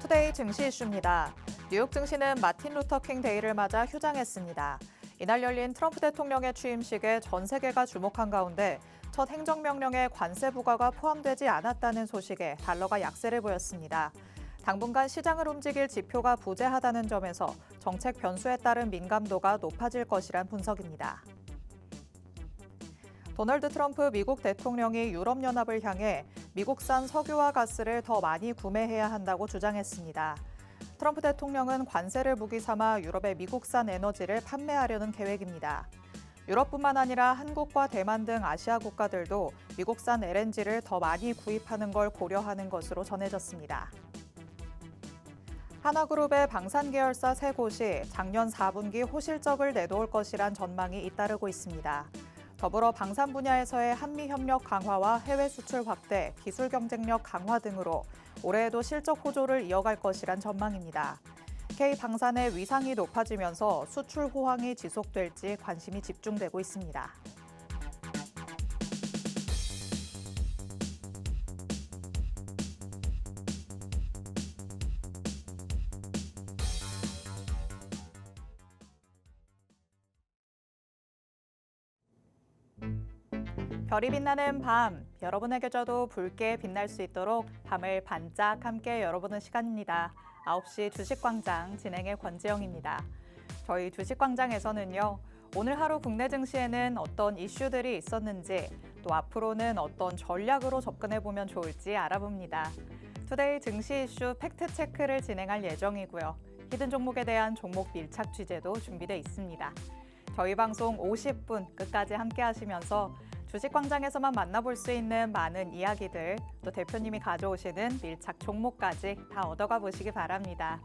투데이 증시 이슈입니다. 뉴욕 증시는 마틴 루터 킹 데이를 맞아 휴장했습니다. 이날 열린 트럼프 대통령의 취임식에 전 세계가 주목한 가운데 첫 행정명령에 관세 부과가 포함되지 않았다는 소식에 달러가 약세를 보였습니다. 당분간 시장을 움직일 지표가 부재하다는 점에서 정책 변수에 따른 민감도가 높아질 것이란 분석입니다. 도널드 트럼프 미국 대통령이 유럽연합을 향해 미국산 석유와 가스를 더 많이 구매해야 한다고 주장했습니다. 트럼프 대통령은 관세를 무기 삼아 유럽의 미국산 에너지를 판매하려는 계획입니다. 유럽뿐만 아니라 한국과 대만 등 아시아 국가들도 미국산 LNG를 더 많이 구입하는 걸 고려하는 것으로 전해졌습니다. 하나그룹의 방산 계열사 세 곳이 작년 4분기 호실적을 내놓을 것이란 전망이 잇따르고 있습니다. 더불어 방산 분야에서의 한미 협력 강화와 해외 수출 확대, 기술 경쟁력 강화 등으로 올해에도 실적 호조를 이어갈 것이란 전망입니다. K방산의 위상이 높아지면서 수출 호황이 지속될지 관심이 집중되고 있습니다. 별이 빛나는 밤, 여러분에게도 붉게 빛날 수 있도록 밤을 반짝 함께 열어보는 시간입니다. 9시 주식광장 진행의 권지영입니다. 저희 주식광장에서는요, 오늘 하루 국내 증시에는 어떤 이슈들이 있었는지, 또 앞으로는 어떤 전략으로 접근해보면 좋을지 알아봅니다. 투데이 증시 이슈 팩트체크를 진행할 예정이고요. 히든 종목에 대한 종목 밀착 취재도 준비되어 있습니다. 저희 방송 50분 끝까지 함께 하시면서 주식광장에서만 만나볼 수 있는 많은 이야기들, 또 대표님이 가져오시는 밀착 종목까지 다 얻어가 보시기 바랍니다.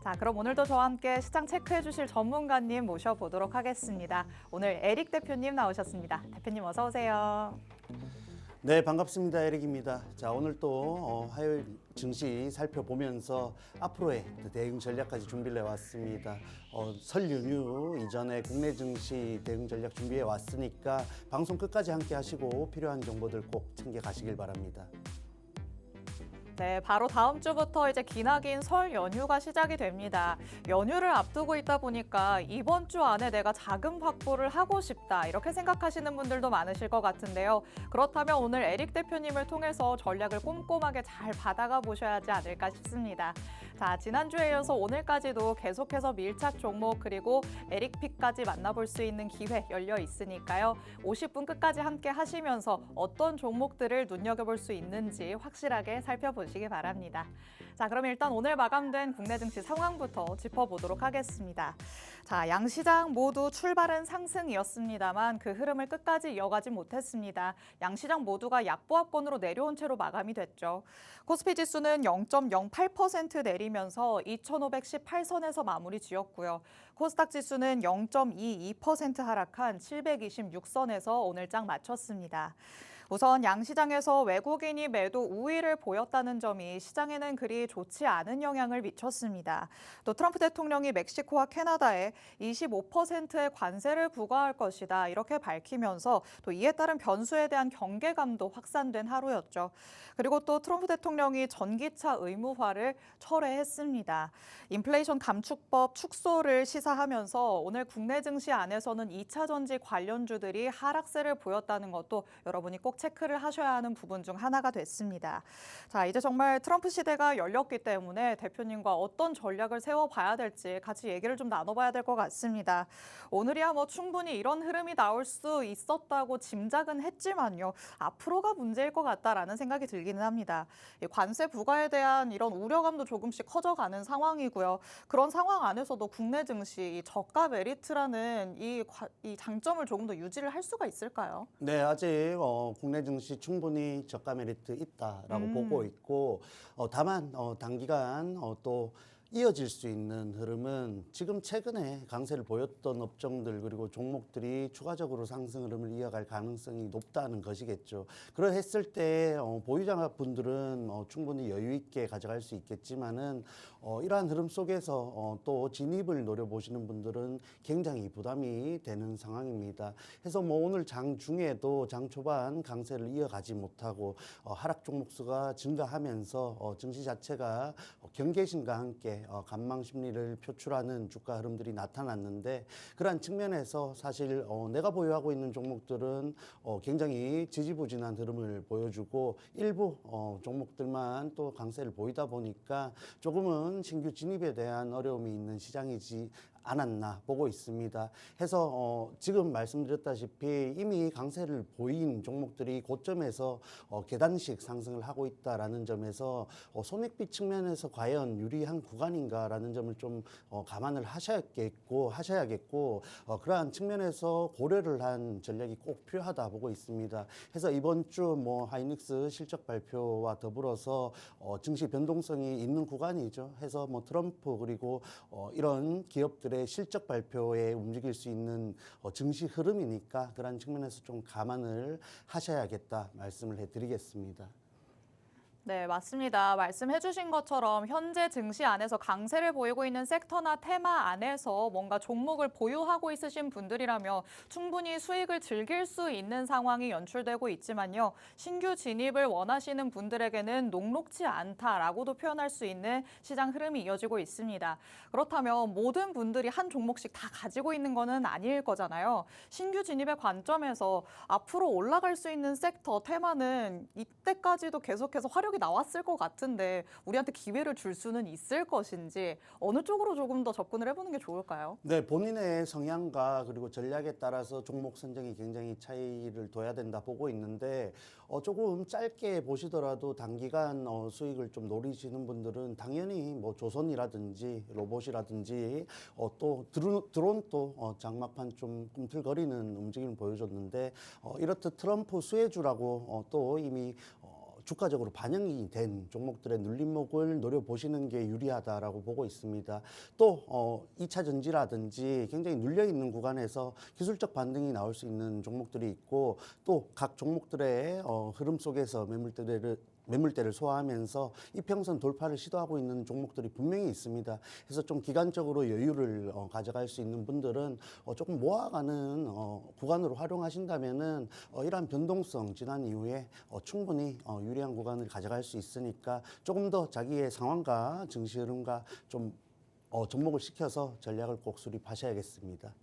자, 그럼 오늘도 저와 함께 시장 체크해 주실 전문가님 모셔보도록 하겠습니다. 오늘 에릭 대표님 나오셨습니다. 대표님 어서 오세요. 네, 반갑습니다. 에릭입니다. 자, 오늘 또 화요일 증시 살펴보면서 앞으로의 대응 전략까지 준비를 해왔습니다. 설 연휴 이전에 국내 증시 대응 전략 준비해 왔으니까 방송 끝까지 함께 하시고 필요한 정보들 꼭 챙겨 가시길 바랍니다. 네, 바로 다음 주부터 이제 기나긴 설 연휴가 시작이 됩니다. 연휴를 앞두고 있다 보니까 이번 주 안에 내가 자금 확보를 하고 싶다 이렇게 생각하시는 분들도 많으실 것 같은데요. 그렇다면 오늘 에릭 대표님을 통해서 전략을 꼼꼼하게 잘 받아가 보셔야 하지 않을까 싶습니다. 자, 지난주에 이어서 오늘까지도 계속해서 밀착 종목 그리고 에릭픽까지 만나볼 수 있는 기회 열려 있으니까요. 50분 끝까지 함께 하시면서 어떤 종목들을 눈여겨볼 수 있는지 확실하게 살펴보시기 바랍니다. 자, 그럼 일단 오늘 마감된 국내 증시 상황부터 짚어보도록 하겠습니다. 자, 양시장 모두 출발은 상승이었습니다만 그 흐름을 끝까지 이어가지 못했습니다. 양시장 모두가 약보합권으로 내려온 채로 마감이 됐죠. 코스피 지수는 0.08% 내리면서 2,518선에서 마무리 지었고요. 코스닥 지수는 0.22% 하락한 726선에서 오늘 장 마쳤습니다. 우선 양시장에서 외국인이 매도 우위를 보였다는 점이 시장에는 그리 좋지 않은 영향을 미쳤습니다. 또 트럼프 대통령이 멕시코와 캐나다에 25%의 관세를 부과할 것이다 이렇게 밝히면서 또 이에 따른 변수에 대한 경계감도 확산된 하루였죠. 그리고 또 트럼프 대통령이 전기차 의무화를 철회했습니다. 인플레이션 감축법 축소를 시사하면서 오늘 국내 증시 안에서는 2차 전지 관련주들이 하락세를 보였다는 것도 여러분이 꼭 체크를 하셔야 하는 부분 중 하나가 됐습니다. 자, 이제 정말 트럼프 시대가 열렸기 때문에 대표님과 어떤 전략을 세워봐야 될지 같이 얘기를 좀 나눠봐야 될 것 같습니다. 오늘이야 뭐 충분히 이런 흐름이 나올 수 있었다고 짐작은 했지만요. 앞으로가 문제일 것 같다라는 생각이 들기는 합니다. 이 관세 부과에 대한 이런 우려감도 조금씩 커져가는 상황이고요. 그런 상황 안에서도 국내 증시 이 저가 메리트라는 이 장점을 조금 더 유지를 할 수가 있을까요? 네, 아직 국내 증시 충분히 저가 메리트 있다라고 보고 있고 다만 단기간 또 이어질 수 있는 흐름은 지금 최근에 강세를 보였던 업종들 그리고 종목들이 추가적으로 상승 흐름을 이어갈 가능성이 높다는 것이겠죠. 그러했을 때 보유자분들은 충분히 여유 있게 가져갈 수 있겠지만은 이러한 흐름 속에서 또 진입을 노려보시는 분들은 굉장히 부담이 되는 상황입니다. 그래서 뭐 오늘 장 중에도 장 초반 강세를 이어가지 못하고 하락 종목 수가 증가하면서 증시 자체가 경계심과 함께 관망 심리를 표출하는 주가 흐름들이 나타났는데, 그러한 측면에서 사실 내가 보유하고 있는 종목들은 굉장히 지지부진한 흐름을 보여주고 일부 종목들만 또 강세를 보이다 보니까 조금은 신규 진입에 대한 어려움이 있는 시장이지 않았나 보고 있습니다. 해서 지금 말씀드렸다시피 이미 강세를 보인 종목들이 고점에서 계단식 상승을 하고 있다라는 점에서 손익비 측면에서 과연 유리한 구간인가라는 점을 좀 감안을 하셔야겠고 그러한 측면에서 고려를 한 전략이 꼭 필요하다 보고 있습니다. 해서 이번 주 뭐 하이닉스 실적 발표와 더불어서 증시 변동성이 있는 구간이죠. 해서 뭐 트럼프 그리고 이런 기업들의 실적 발표에 움직일 수 있는 증시 흐름이니까 그런 측면에서 좀 감안을 하셔야겠다 말씀을 해드리겠습니다. 네, 맞습니다. 말씀해 주신 것처럼 현재 증시 안에서 강세를 보이고 있는 섹터나 테마 안에서 뭔가 종목을 보유하고 있으신 분들이라면 충분히 수익을 즐길 수 있는 상황이 연출되고 있지만요. 신규 진입을 원하시는 분들에게는 녹록지 않다라고도 표현할 수 있는 시장 흐름이 이어지고 있습니다. 그렇다면 모든 분들이 한 종목씩 다 가지고 있는 거는 아닐 거잖아요. 신규 진입의 관점에서 앞으로 올라갈 수 있는 섹터, 테마는 이때까지도 계속해서 활용이 나왔을 것 같은데 우리한테 기회를 줄 수는 있을 것인지 어느 쪽으로 조금 더 접근을 해보는 게 좋을까요? 네, 본인의 성향과 그리고 전략에 따라서 종목 선정이 굉장히 차이를 둬야 된다 보고 있는데 조금 짧게 보시더라도 단기간 수익을 좀 노리시는 분들은 당연히 뭐 조선이라든지 로봇이라든지 또 드론도 장막판 좀 꿈틀거리는 움직임을 보여줬는데 이렇듯 트럼프 수혜주라고 또 이미 주가적으로 반영이 된 종목들의 눌림목을 노려보시는 게 유리하다라고 보고 있습니다. 또 2차 전지라든지 굉장히 눌려있는 구간에서 기술적 반등이 나올 수 있는 종목들이 있고 또 각 종목들의 흐름 속에서 매물대를 소화하면서 이평선 돌파를 시도하고 있는 종목들이 분명히 있습니다. 그래서 좀 기간적으로 여유를 가져갈 수 있는 분들은 조금 모아가는 구간으로 활용하신다면은 이러한 변동성 지난 이후에 충분히 유리한 구간을 가져갈 수 있으니까 조금 더 자기의 상황과 증시 흐름과 좀 접목을 시켜서 전략을 꼭 수립하셔야겠습니다.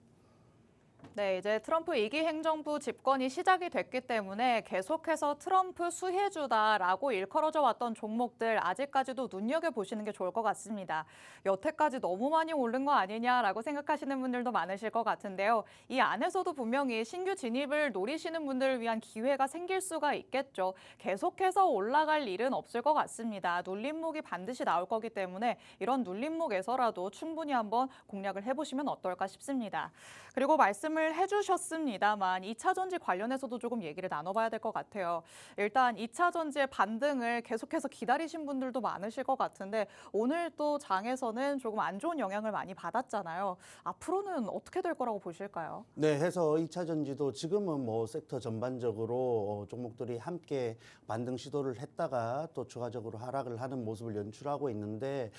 네, 이제 트럼프 2기 행정부 집권이 시작이 됐기 때문에 계속해서 트럼프 수혜주다라고 일컬어져 왔던 종목들 아직까지도 눈여겨보시는 게 좋을 것 같습니다. 여태까지 너무 많이 오른 거 아니냐라고 생각하시는 분들도 많으실 것 같은데요. 이 안에서도 분명히 신규 진입을 노리시는 분들을 위한 기회가 생길 수가 있겠죠. 계속해서 올라갈 일은 없을 것 같습니다. 눌림목이 반드시 나올 거기 때문에 이런 눌림목에서라도 충분히 한번 공략을 해보시면 어떨까 싶습니다. 그리고 말씀을 해주셨습니다만 2차 전지 관련해서도 조금 얘기를 나눠봐야 될 것 같아요. 일단 2차 전지의 반등을 계속해서 기다리신 분들도 많으실 것 같은데 오늘 또 장에서는 조금 안 좋은 영향을 많이 받았잖아요. 앞으로는 어떻게 될 거라고 보실까요? 네, 해서 2차 전지도 지금은 뭐 섹터 전반적으로 종목들이 함께 반등 시도를 했다가 또 추가적으로 하락을 하는 모습을 연출하고 있는데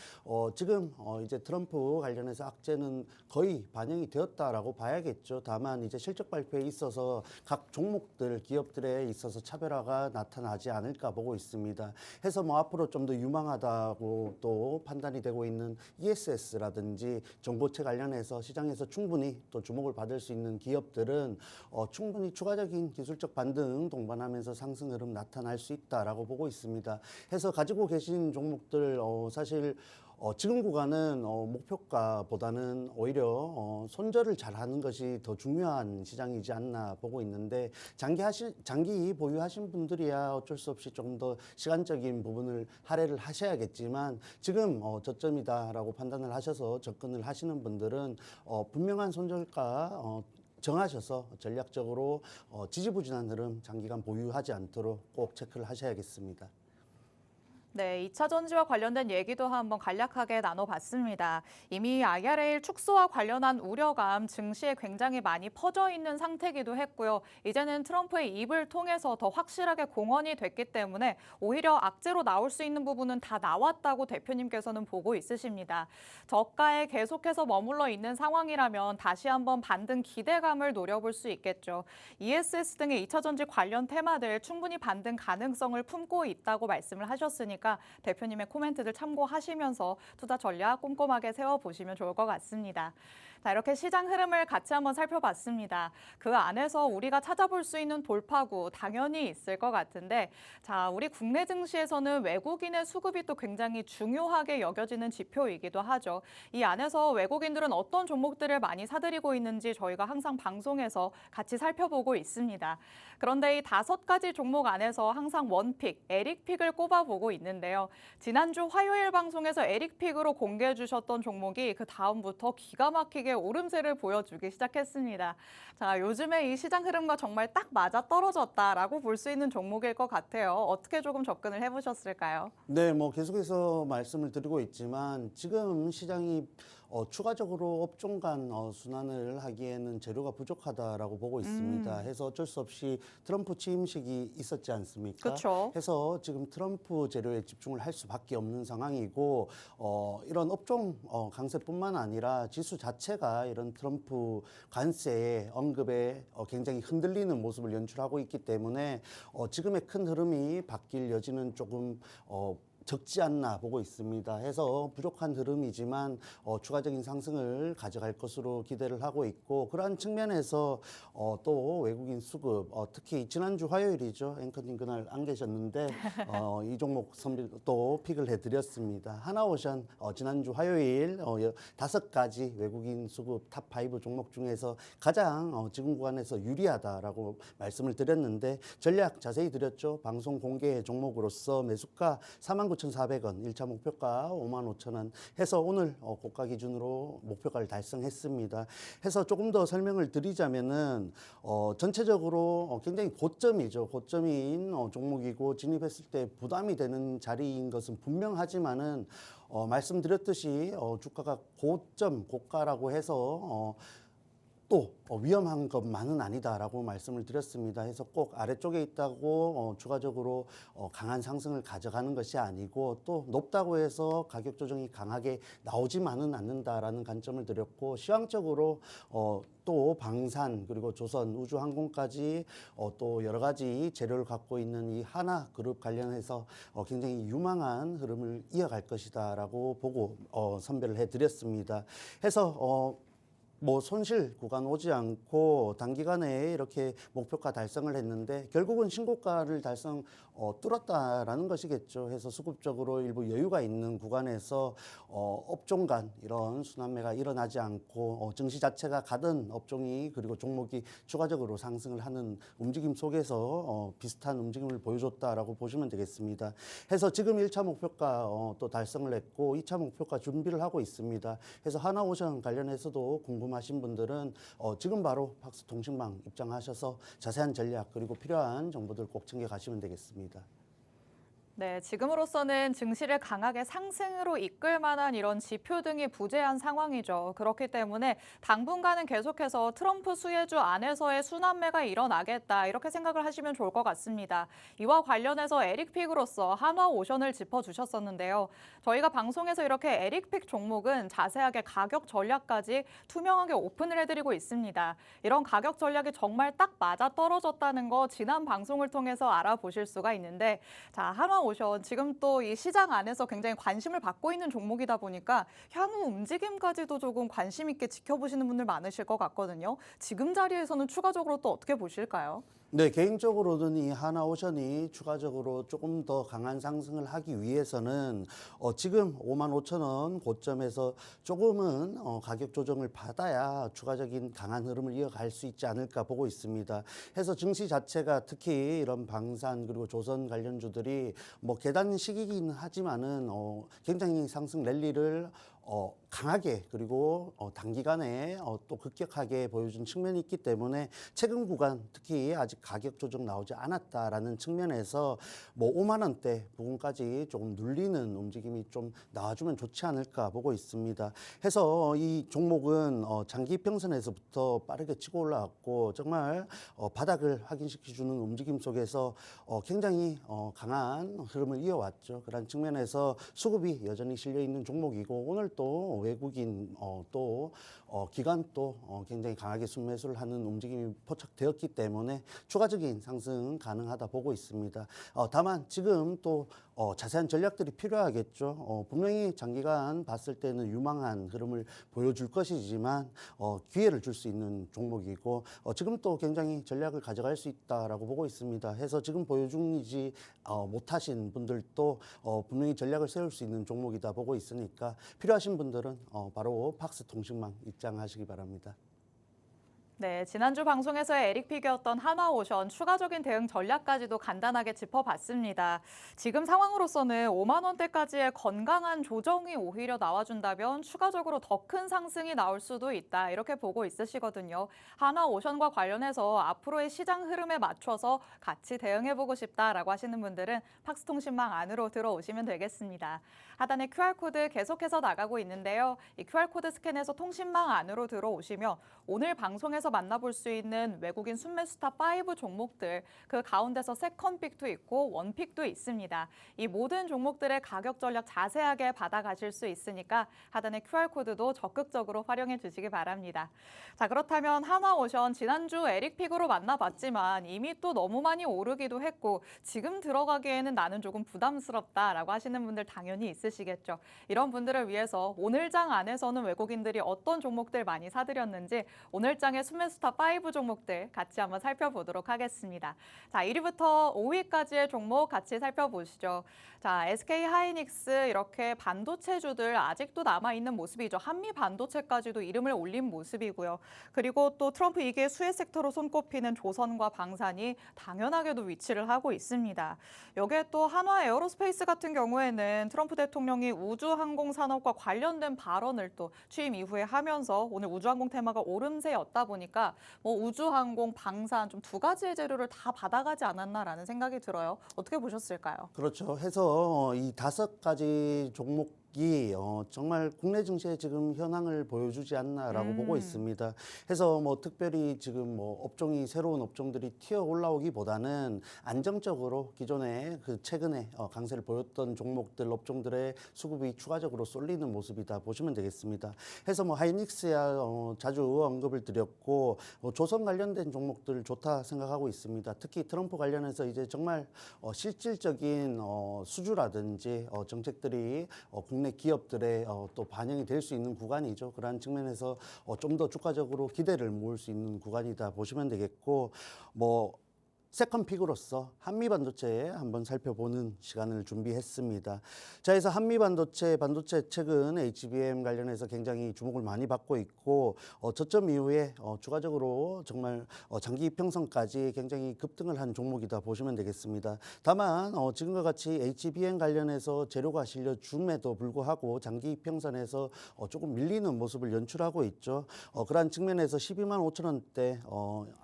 지금 이제 트럼프 관련해서 악재는 거의 반영이 되었다라고 봐야겠죠. 다만 이제 실적 발표에 있어서 각 종목들, 기업들에 있어서 차별화가 나타나지 않을까 보고 있습니다. 해서 뭐 앞으로 좀 더 유망하다고 또 판단이 되고 있는 ESS라든지 정보체 관련해서 시장에서 충분히 또 주목을 받을 수 있는 기업들은 충분히 추가적인 기술적 반등 동반하면서 상승 흐름 나타날 수 있다라고 보고 있습니다. 해서 가지고 계신 종목들 사실 지금 구간은 목표가보다는 오히려 손절을 잘하는 것이 더 중요한 시장이지 않나 보고 있는데 장기 보유하신 분들이야 어쩔 수 없이 좀 더 시간적인 부분을 할애를 하셔야겠지만 지금 저점이다라고 판단을 하셔서 접근을 하시는 분들은 분명한 손절가 정하셔서 전략적으로 지지부진한 흐름 장기간 보유하지 않도록 꼭 체크를 하셔야겠습니다. 네, 2차 전지와 관련된 얘기도 한번 간략하게 나눠봤습니다. 이미 IRA 축소와 관련한 우려감 증시에 굉장히 많이 퍼져 있는 상태이기도 했고요. 이제는 트럼프의 입을 통해서 더 확실하게 공언이 됐기 때문에 오히려 악재로 나올 수 있는 부분은 다 나왔다고 대표님께서는 보고 있으십니다. 저가에 계속해서 머물러 있는 상황이라면 다시 한번 반등 기대감을 노려볼 수 있겠죠. ESS 등의 2차 전지 관련 테마들 충분히 반등 가능성을 품고 있다고 말씀을 하셨으니까 대표님의 코멘트들 참고하시면서 투자 전략 꼼꼼하게 세워보시면 좋을 것 같습니다. 자, 이렇게 시장 흐름을 같이 한번 살펴봤습니다. 그 안에서 우리가 찾아볼 수 있는 돌파구 당연히 있을 것 같은데, 자, 우리 국내 증시에서는 외국인의 수급이 또 굉장히 중요하게 여겨지는 지표이기도 하죠. 이 안에서 외국인들은 어떤 종목들을 많이 사들이고 있는지 저희가 항상 방송에서 같이 살펴보고 있습니다. 그런데 이 5가지 종목 안에서 항상 원픽, 에릭픽을 꼽아보고 있는데요. 지난주 화요일 방송에서 에릭픽으로 공개해 주셨던 종목이 그 다음부터 기가 막히게 오름세를 보여주기 시작했습니다. 자, 요즘에 이 시장 흐름과 정말 딱 맞아 떨어졌다라고 볼 수 있는 종목일 것 같아요. 어떻게 조금 접근을 해보셨을까요? 네, 뭐 계속해서 말씀을 드리고 있지만 지금 시장이 추가적으로 업종 간 순환을 하기에는 재료가 부족하다라고 보고 있습니다. 해서 어쩔 수 없이 트럼프 취임식이 있었지 않습니까? 그렇죠. 해서 지금 트럼프 재료에 집중을 할 수밖에 없는 상황이고 이런 업종 강세뿐만 아니라 지수 자체가 이런 트럼프 관세 언급에 굉장히 흔들리는 모습을 연출하고 있기 때문에 지금의 큰 흐름이 바뀔 여지는 조금 적지 않나 보고 있습니다. 해서 부족한 흐름이지만 추가적인 상승을 가져갈 것으로 기대를 하고 있고, 그러한 측면에서 또 외국인 수급, 특히 지난주 화요일이죠. 앵커님 그날 안 계셨는데 이 종목 또 픽을 해드렸습니다. 하나오션 지난주 화요일 5가지 외국인 수급 탑5 종목 중에서 가장 지금 구간에서 유리하다라고 말씀을 드렸는데 전략 자세히 드렸죠. 방송 공개 종목으로서 매수가 49,400원, 1차 목표가 55,000원 해서 오늘 고가 기준으로 목표가를 달성했습니다. 해서 조금 더 설명을 드리자면은 전체적으로 굉장히 고점이죠. 고점인 종목이고 진입했을 때 부담이 되는 자리인 것은 분명하지만은 말씀드렸듯이 주가가 고점, 고가라고 해서 또 위험한 것만은 아니다라고 말씀을 드렸습니다. 해서 꼭 아래쪽에 있다고 추가적으로 강한 상승을 가져가는 것이 아니고 또 높다고 해서 가격 조정이 강하게 나오지만은 않는다라는 관점을 드렸고, 시황적으로 또 방산 그리고 조선 우주항공까지 또 여러 가지 재료를 갖고 있는 이 하나그룹 관련해서 굉장히 유망한 흐름을 이어갈 것이다라고 보고 선별을 해드렸습니다. 해서 뭐 손실 구간 오지 않고 단기간에 이렇게 목표가 달성을 했는데 결국은 신고가를 뚫었다라는 것이겠죠. 해서 수급적으로 일부 여유가 있는 구간에서 업종 간 이런 순환매가 일어나지 않고 증시 자체가 가던 업종이 그리고 종목이 추가적으로 상승을 하는 움직임 속에서 비슷한 움직임을 보여줬다라고 보시면 되겠습니다. 해서 지금 1차 목표가 또 달성을 했고 2차 목표가 준비를 하고 있습니다. 해서 하나오션 관련해서도 궁금하신 분들은 지금 바로 박스통신망 입장하셔서 자세한 전략 그리고 필요한 정보들 꼭 챙겨가시면 되겠습니다. 네, 지금으로서는 증시를 강하게 상승으로 이끌 만한 이런 지표 등이 부재한 상황이죠. 그렇기 때문에 당분간은 계속해서 트럼프 수혜주 안에서의 순환매가 일어나겠다 이렇게 생각을 하시면 좋을 것 같습니다. 이와 관련해서 에릭픽으로서 한화오션을 짚어주셨었는데요. 저희가 방송에서 이렇게 에릭픽 종목은 자세하게 가격 전략까지 투명하게 오픈을 해드리고 있습니다. 이런 가격 전략이 정말 딱 맞아 떨어졌다는 거 지난 방송을 통해서 알아보실 수가 있는데, 자, 한화오션 지금 또 이 시장 안에서 굉장히 관심을 받고 있는 종목이다 보니까 향후 움직임까지도 조금 관심 있게 지켜보시는 분들 많으실 것 같거든요. 지금 자리에서는 추가적으로 또 어떻게 보실까요? 네, 개인적으로는 이 하나오션이 추가적으로 조금 더 강한 상승을 하기 위해서는 지금 55,000원 고점에서 조금은 가격 조정을 받아야 추가적인 강한 흐름을 이어갈 수 있지 않을까 보고 있습니다. 해서 증시 자체가 특히 이런 방산 그리고 조선 관련주들이 뭐 계단 시기이긴 하지만은 굉장히 상승 랠리를 강하게 그리고 단기간에 또 급격하게 보여준 측면이 있기 때문에 최근 구간 특히 아직 가격 조정 나오지 않았다라는 측면에서 뭐 5만 원대 부분까지 조금 눌리는 움직임이 좀 나와주면 좋지 않을까 보고 있습니다. 해서 이 종목은 장기 평선에서부터 빠르게 치고 올라왔고 정말 바닥을 확인시켜주는 움직임 속에서 굉장히 강한 흐름을 이어왔죠. 그런 측면에서 수급이 여전히 실려 있는 종목이고 오늘 또 외국인 또 기관 또 굉장히 강하게 순매수를 하는 움직임이 포착되었기 때문에 추가적인 상승 가능하다 보고 있습니다. 다만 지금 또 자세한 전략들이 필요하겠죠. 분명히 장기간 봤을 때는 유망한 흐름을 보여줄 것이지만 기회를 줄 수 있는 종목이고 지금 또 굉장히 전략을 가져갈 수 있다라고 보고 있습니다. 해서 지금 보유 중이지 못하신 분들도 분명히 전략을 세울 수 있는 종목이다 보고 있으니까 필요하신 분들은 바로 팍스통신망 입장하시기 바랍니다. 네, 지난주 방송에서의 에릭픽이었던 한화오션 추가적인 대응 전략까지도 간단하게 짚어봤습니다. 지금 상황으로서는 5만 원대까지의 건강한 조정이 오히려 나와준다면 추가적으로 더 큰 상승이 나올 수도 있다. 이렇게 보고 있으시거든요. 한화오션과 관련해서 앞으로의 시장 흐름에 맞춰서 같이 대응해보고 싶다라고 하시는 분들은 팍스통신망 안으로 들어오시면 되겠습니다. 하단에 QR코드 계속해서 나가고 있는데요. 이 QR코드 스캔해서 통신망 안으로 들어오시면 오늘 방송에서 만나볼 수 있는 외국인 순매수탑 5 종목들 그 가운데서 세컨픽도 있고 원픽도 있습니다. 이 모든 종목들의 가격 전략 자세하게 받아가실 수 있으니까 하단의 QR코드도 적극적으로 활용해 주시기 바랍니다. 자, 그렇다면 한화오션 지난주 에릭픽으로 만나봤지만 이미 또 너무 많이 오르기도 했고 지금 들어가기에는 나는 조금 부담스럽다라고 하시는 분들 당연히 있으시겠죠. 이런 분들을 위해서 오늘장 안에서는 외국인들이 어떤 종목들 많이 사들였는지 오늘장의 순매수탑 5 종목들 같이 한번 살펴보도록 하겠습니다. 자, 1위부터 5위까지의 종목 같이 살펴보시죠. 자, SK 하이닉스 이렇게 반도체주들 아직도 남아있는 모습이죠. 한미 반도체까지도 이름을 올린 모습이고요. 그리고 또 트럼프 2기 수혜 섹터로 손꼽히는 조선과 방산이 당연하게도 위치를 하고 있습니다. 여기에 또 한화 에어로스페이스 같은 경우에는 트럼프 대통령이 우주항공 산업과 관련된 발언을 또 취임 이후에 하면서 오늘 우주항공 테마가 오름세였다 보니까 뭐 우주항공, 방산 좀 두 가지의 재료를 다 받아가지 않았나라는 생각이 들어요. 어떻게 보셨을까요? 그렇죠. 해서 이 5가지 종목이 정말 국내 증시에 지금 현황을 보여주지 않나라고 보고 있습니다. 해서 뭐 특별히 지금 뭐 업종이 새로운 업종들이 튀어 올라오기보다는 안정적으로 기존에 그 최근에 강세를 보였던 종목들 업종들의 수급이 추가적으로 쏠리는 모습이다 보시면 되겠습니다. 해서 뭐 하이닉스야 자주 언급을 드렸고 조선 관련된 종목들 좋다 생각하고 있습니다. 특히 트럼프 관련해서 이제 정말 실질적인 수주라든지 정책들이 국내 기업들의 또 반영이 될 수 있는 구간이죠. 그러한 측면에서 좀 더 주가적으로 기대를 모을 수 있는 구간이다 보시면 되겠고 뭐 세컨픽으로서 한미반도체 한번 살펴보는 시간을 준비했습니다. 자, 그래서 한미반도체, 반도체 최근 HBM 관련해서 굉장히 주목을 많이 받고 있고 저점 이후에 추가적으로 정말 장기 평선까지 굉장히 급등을 한 종목이다 보시면 되겠습니다. 다만 지금과 같이 HBM 관련해서 재료가 실려줌에도 불구하고 장기 평선에서 조금 밀리는 모습을 연출하고 있죠. 그러한 측면에서 12만 5천 원대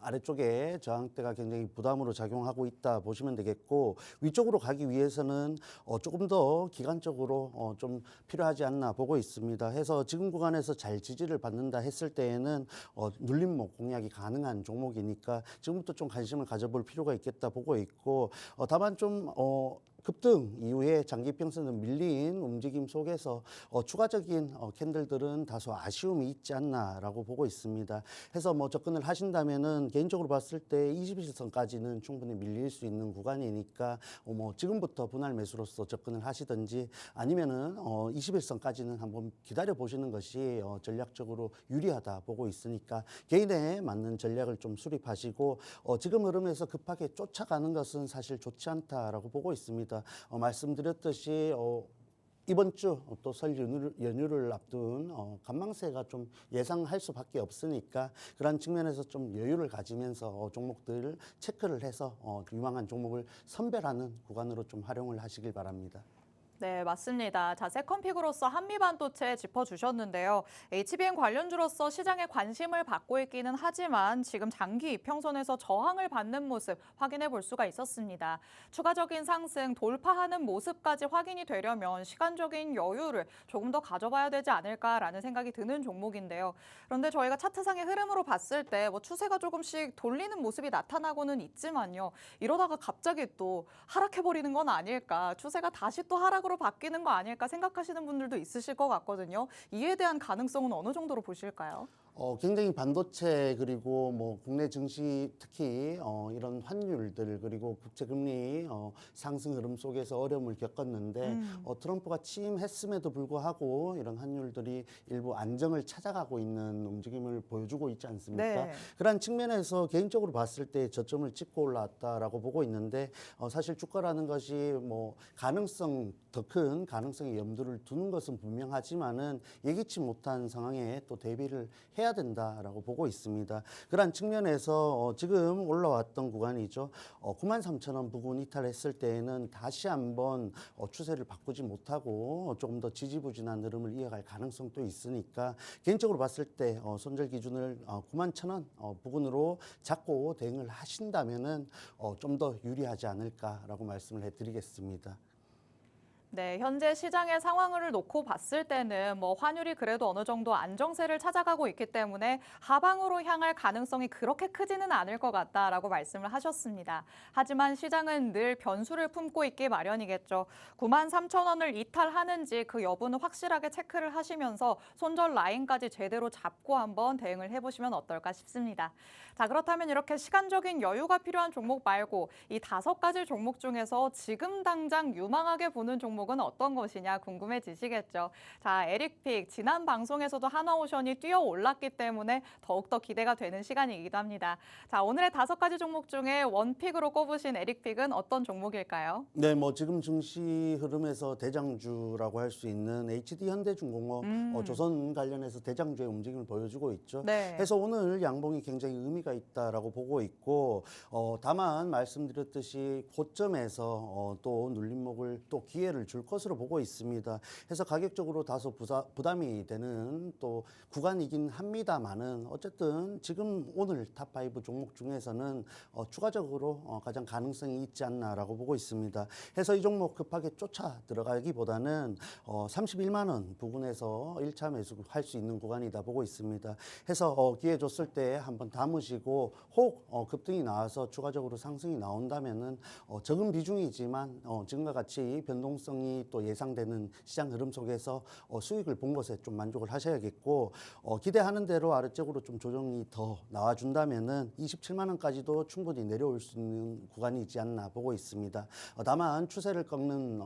아래쪽에 저항대가 굉장히 부담 으로 작용하고 있다 보시면 되겠고 위쪽으로 가기 위해서는 조금 더 기간적으로 좀 필요하지 않나 보고 있습니다. 해서 지금 구간에서 잘 지지를 받는다 했을 때에는 눌림목 공략이 가능한 종목이니까 지금부터 좀 관심을 가져볼 필요가 있겠다 보고 있고 다만 좀 급등 이후에 장기 평선은 밀린 움직임 속에서 추가적인 캔들들은 다소 아쉬움이 있지 않나라고 보고 있습니다. 해서 뭐 접근을 하신다면은 개인적으로 봤을 때 21선까지는 충분히 밀릴 수 있는 구간이니까 뭐 지금부터 분할 매수로서 접근을 하시든지 아니면은 21선까지는 한번 기다려 보시는 것이 전략적으로 유리하다 보고 있으니까 개인에 맞는 전략을 좀 수립하시고 지금 흐름에서 급하게 쫓아가는 것은 사실 좋지 않다라고 보고 있습니다. 말씀드렸듯이 이번 주 또 설 연휴를 앞둔 관망세가 좀 예상할 수밖에 없으니까 그런 측면에서 좀 여유를 가지면서 종목들을 체크를 해서 유망한 종목을 선별하는 구간으로 좀 활용을 하시길 바랍니다. 네, 맞습니다. 자, 세컨픽으로서 한미반도체 짚어주셨는데요. HBM 관련주로서 시장에 관심을 받고 있기는 하지만 지금 장기 이평선에서 저항을 받는 모습 확인해 볼 수가 있었습니다. 추가적인 상승 돌파하는 모습까지 확인이 되려면 시간적인 여유를 조금 더 가져봐야 되지 않을까라는 생각이 드는 종목인데요. 그런데 저희가 차트상의 흐름으로 봤을 때 뭐 추세가 조금씩 돌리는 모습이 나타나고는 있지만요. 이러다가 갑자기 또 하락해버리는 건 아닐까, 추세가 다시 또 하락으로 바뀌는 거 아닐까 생각하시는 분들도 있으실 것 같거든요. 이에 대한 가능성은 어느 정도로 보실까요? 굉장히 반도체 그리고 뭐 국내 증시 특히 이런 환율들 그리고 국제금리 상승 흐름 속에서 어려움을 겪었는데 트럼프가 취임했음에도 불구하고 이런 환율들이 일부 안정을 찾아가고 있는 움직임을 보여주고 있지 않습니까? 네. 그런 측면에서 개인적으로 봤을 때 저점을 찍고 올라왔다라고 보고 있는데 사실 주가라는 것이 뭐 가능성 더 큰 가능성의 염두를 두는 것은 분명하지만은 예기치 못한 상황에 또 대비를 해야 된다라고 보고 있습니다. 그런 측면에서 지금 올라왔던 구간이죠. 93,000원 부근 이탈했을 때에는 다시 한번 추세를 바꾸지 못하고 조금 더 지지부진한 흐름을 이어갈 가능성도 있으니까 개인적으로 봤을 때 손절 기준을 91,000원 부근으로 잡고 대응을 하신다면은 좀 더 유리하지 않을까라고 말씀을 해드리겠습니다. 네, 현재 시장의 상황을 놓고 봤을 때는 뭐 환율이 그래도 어느 정도 안정세를 찾아가고 있기 때문에 하방으로 향할 가능성이 그렇게 크지는 않을 것 같다라고 말씀을 하셨습니다. 하지만 시장은 늘 변수를 품고 있기 마련이겠죠. 93,000원을 이탈하는지 그 여부는 확실하게 체크를 하시면서 손절 라인까지 제대로 잡고 한번 대응을 해보시면 어떨까 싶습니다. 자, 그렇다면 이렇게 시간적인 여유가 필요한 종목 말고 이 5가지 종목 중에서 지금 당장 유망하게 보는 종목은 어떤 것이냐 궁금해지시겠죠. 자, 에릭픽 지난 방송에서도 한화오션이 뛰어 올랐기 때문에 더욱더 기대가 되는 시간이기도 합니다. 자, 오늘의 5가지 종목 중에 원픽으로 꼽으신 에릭픽은 어떤 종목일까요? 네, 뭐 지금 증시 흐름에서 대장주라고 할 수 있는 HD 현대중공업, 조선 관련해서 대장주의 움직임을 보여주고 있죠. 네. 해서 오늘 양봉이 굉장히 의미가 있다라고 보고 있고, 다만 말씀드렸듯이 고점에서 또 눌림목을 또 기회를 줄 것으로 보고 있습니다. 해서 가격적으로 다소 부담이 되는 또 구간이긴 합니다만은 어쨌든 지금 오늘 탑5 종목 중에서는 추가적으로 가장 가능성이 있지 않나라고 보고 있습니다. 해서 이 종목 급하게 쫓아 들어가기보다는 31만 원 부근에서 1차 매수할 수 있는 구간이다 보고 있습니다. 해서 기회 줬을 때 한번 담으시고 혹 급등이 나와서 추가적으로 상승이 나온다면은 적은 비중이지만 지금과 같이 변동성이 또 예상되는 시장 흐름 속에서 수익을 본 것에 좀 만족을 하셔야겠고 기대하는 대로 아래쪽으로 좀 조정이 더 나와준다면은 27만 원까지도 충분히 내려올 수 있는 구간이지 않나 보고 있습니다. 다만 추세를 꺾는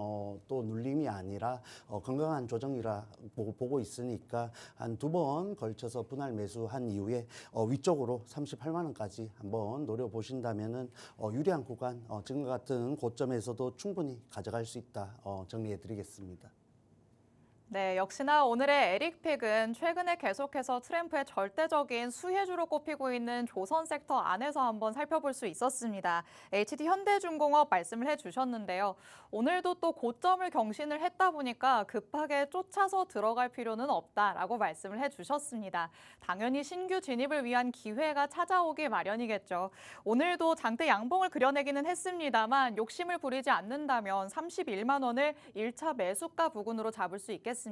또 눌림이 아니라 건강한 조정이라고 보고 있으니까 한 2번 걸쳐서 분할 매수한 이후에 위쪽으로 38만 원까지 한번 노려보신다면은 유리한 구간 지금과 같은 고점에서도 충분히 가져갈 수 있다 정리해드리겠습니다. 네, 역시나 오늘의 에릭픽은 최근에 계속해서 트램프의 절대적인 수혜주로 꼽히고 있는 조선 섹터 안에서 한번 살펴볼 수 있었습니다. HD 현대중공업 말씀을 해주셨는데요. 오늘도 또 고점을 경신을 했다 보니까 급하게 쫓아서 들어갈 필요는 없다라고 말씀을 해주셨습니다. 당연히 신규 진입을 위한 기회가 찾아오기 마련이겠죠. 오늘도 장대 양봉을 그려내기는 했습니다만 욕심을 부리지 않는다면 31만 원을 1차 매수가 부근으로 잡을 수 있겠습니다.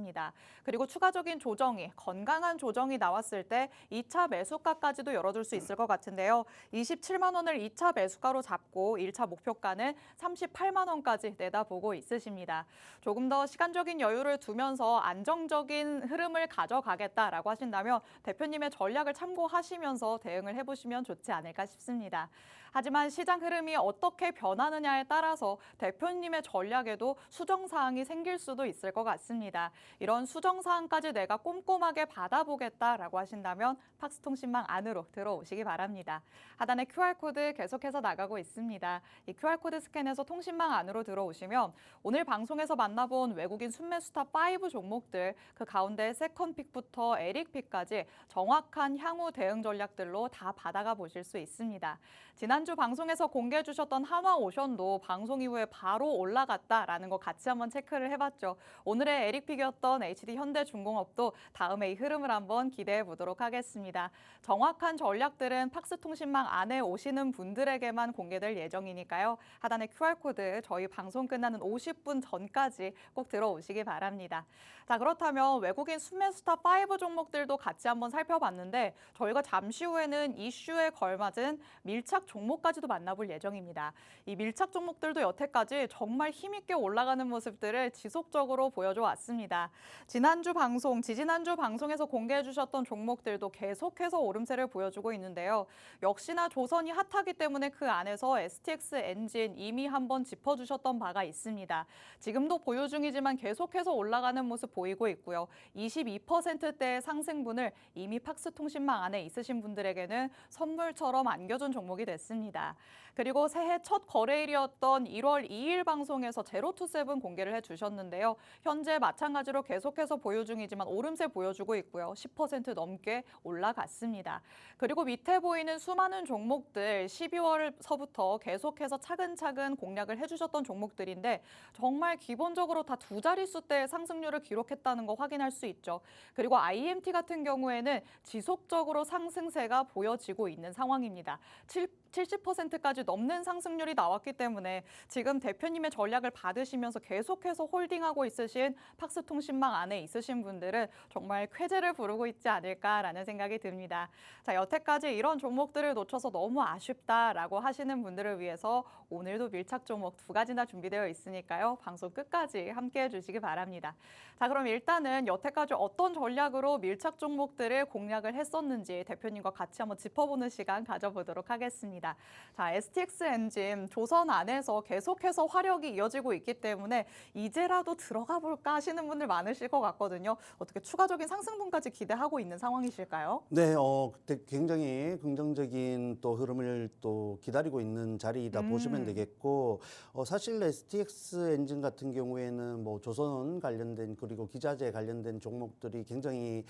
그리고 추가적인 조정이 건강한 조정이 나왔을 때 2차 매수가까지도 열어줄 수 있을 것 같은데요. 27만 원을 2차 매수가로 잡고 1차 목표가는 38만 원까지 내다보고 있으십니다. 조금 더 시간적인 여유를 두면서 안정적인 흐름을 가져가겠다라고 하신다면 대표님의 전략을 참고하시면서 대응을 해보시면 좋지 않을까 싶습니다. 하지만 시장 흐름이 어떻게 변하느냐에 따라서 대표님의 전략에도 수정사항이 생길 수도 있을 것 같습니다. 이런 수정사항까지 내가 꼼꼼하게 받아보겠다라고 하신다면 팍스통신망 안으로 들어오시기 바랍니다. 하단에 QR코드 계속해서 나가고 있습니다. 이 QR코드 스캔해서 통신망 안으로 들어오시면 오늘 방송에서 만나본 외국인 순매수탑 5 종목들, 그 가운데 세컨픽부터 에릭픽까지 정확한 향후 대응 전략들로 다 받아가 보실 수 있습니다. 지난주 방송에서 공개해 주셨던 한화오션도 방송 이후에 바로 올라갔다라는 거 같이 한번 체크를 해봤죠. 오늘의 에릭픽이었던 HD현대중공업도 다음에 이 흐름을 한번 기대해 보도록 하겠습니다. 정확한 전략들은 팍스통신망 안에 오시는 분들에게만 공개될 예정이니까요. 하단에 QR코드 저희 방송 끝나는 50분 전까지 꼭 들어오시기 바랍니다. 자, 그렇다면 외국인 순매수탑 5 종목들도 같이 한번 살펴봤는데 저희가 잠시 후에는 이슈에 걸맞은 밀착 종목까지도 만나볼 예정입니다. 이 밀착 종목들도 여태까지 정말 힘있게 올라가는 모습들을 지속적으로 보여줘 왔습니다. 지난주 방송, 지지난주 방송에서 공개해 주셨던 종목들도 계속해서 오름세를 보여주고 있는데요. 역시나 조선이 핫하기 때문에 그 안에서 STX 엔진 이미 한번 짚어주셨던 바가 있습니다. 지금도 보유 중이지만 계속해서 올라가는 모습 보이고 있고요. 22%대의 상승분을 이미 팍스통신망 안에 있으신 분들에게는 선물처럼 안겨준 종목이 됐습니다. 그리고 새해 첫 거래일이었던 1월 2일 방송에서 제로투세븐 공개를 해주셨는데요. 현재 마찬가지로 계속해서 보유 중이지만 오름세 보여주고 있고요. 10% 넘게 올라갔습니다. 그리고 밑에 보이는 수많은 종목들 12월서부터 계속해서 차근차근 공략을 해주셨던 종목들인데 정말 기본적으로 다 두 자릿수대의 상승률을 기록했다는 거 확인할 수 있죠. 그리고 IMT 같은 경우에는 지속적으로 상승세가 보여지고 있는 상황입니다. 70%까지 넘는 상승률이 나왔기 때문에 지금 대표님의 전략을 받으시면서 계속해서 홀딩하고 있으신 팍스통신망 안에 있으신 분들은 정말 쾌재를 부르고 있지 않을까라는 생각이 듭니다. 자, 여태까지 이런 종목들을 놓쳐서 너무 아쉽다라고 하시는 분들을 위해서 오늘도 밀착 종목 2가지나 준비되어 있으니까요. 방송 끝까지 함께해 주시기 바랍니다. 자, 그럼 일단은 여태까지 어떤 전략으로 밀착 종목들을 공략을 했었는지 대표님과 같이 한번 짚어보는 시간 가져보도록 하겠습니다. 자, STX 엔진 조선 안에서 계속해서 화력이 이어지고 있기 때문에 이제라도 들어가 볼까 하시는 분들 많으실 것 같거든요. 어떻게 추가적인 상승분까지 기대하고 있는 상황이실까요? 네, 그때 굉장히 긍정적인 또 흐름을 또 기다리고 있는 자리이다 보시면 되겠고, 사실 STX 엔진 같은 경우에는 뭐 조선 관련된 그리고 기자재 관련된 종목들이 굉장히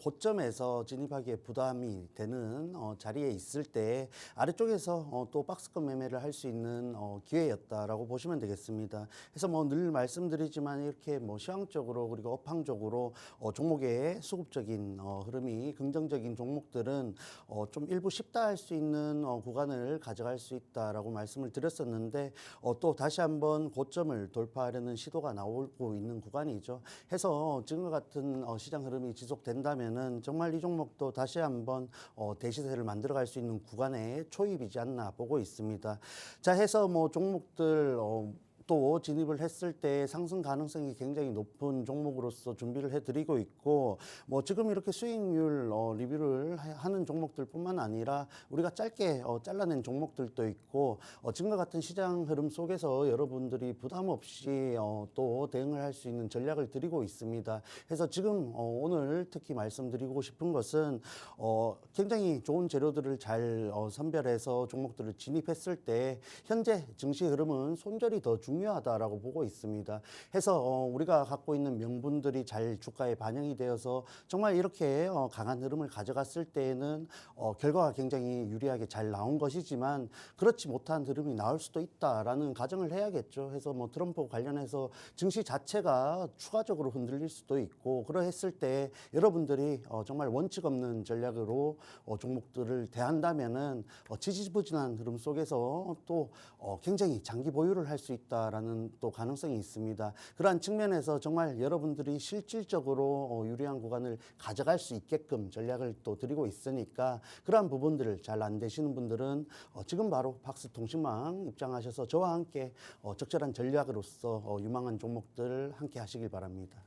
고점에서 진입하기에 부담이 되는 자리에 있을 때 아래쪽에서 또 박스권 매매를 할 수 있는 기회였다라고 보시면 되겠습니다. 그래서 뭐 늘 말씀드리지만 이렇게 뭐 시황적으로 그리고 업황적으로 종목의 수급적인 흐름이 긍정적인 종목들은 좀 일부 쉽다 할 수 있는 구간을 가져갈 수 있다라고 말씀을 드렸었는데 또 다시 한번 고점을 돌파하려는 시도가 나오고 있는 구간이죠. 해서 지금과 같은 시장 흐름이 지속된다면은 정말 이 종목도 다시 한번 대시세를 만들어갈 수 있는 구간에 초입이지 않나 보고 있습니다. 자, 해서 뭐 종목들 또 진입을 했을 때 상승 가능성이 굉장히 높은 종목으로서 준비를 해드리고 있고, 뭐 지금 이렇게 수익률 리뷰를 하는 종목들뿐만 아니라 우리가 짧게 잘라낸 종목들도 있고, 지금과 같은 시장 흐름 속에서 여러분들이 부담 없이 또 대응을 할 수 있는 전략을 드리고 있습니다. 그래서 지금 오늘 특히 말씀드리고 싶은 것은 굉장히 좋은 재료들을 잘 선별해서 종목들을 진입했을 때 현재 증시 흐름은 손절이 더 중요하다라고 보고 있습니다. 해서 우리가 갖고 있는 명분들이 잘 주가에 반영이 되어서 정말 이렇게 강한 흐름을 가져갔을 때에는 결과가 굉장히 유리하게 잘 나온 것이지만 그렇지 못한 흐름이 나올 수도 있다라는 가정을 해야겠죠. 해서 뭐 트럼프 관련해서 증시 자체가 추가적으로 흔들릴 수도 있고, 그러했을 때 여러분들이 정말 원칙 없는 전략으로 종목들을 대한다면은 지지부진한 흐름 속에서 또 굉장히 장기 보유를 할 수 있다라는 또 가능성이 있습니다. 그러한 측면에서 정말 여러분들이 실질적으로 유리한 구간을 가져갈 수 있게끔 전략을 또 드리고 있으니까 그러한 부분들을 잘 안 되시는 분들은 지금 바로 팍스통신망 입장하셔서 저와 함께 적절한 전략으로서 유망한 종목들 함께 하시길 바랍니다.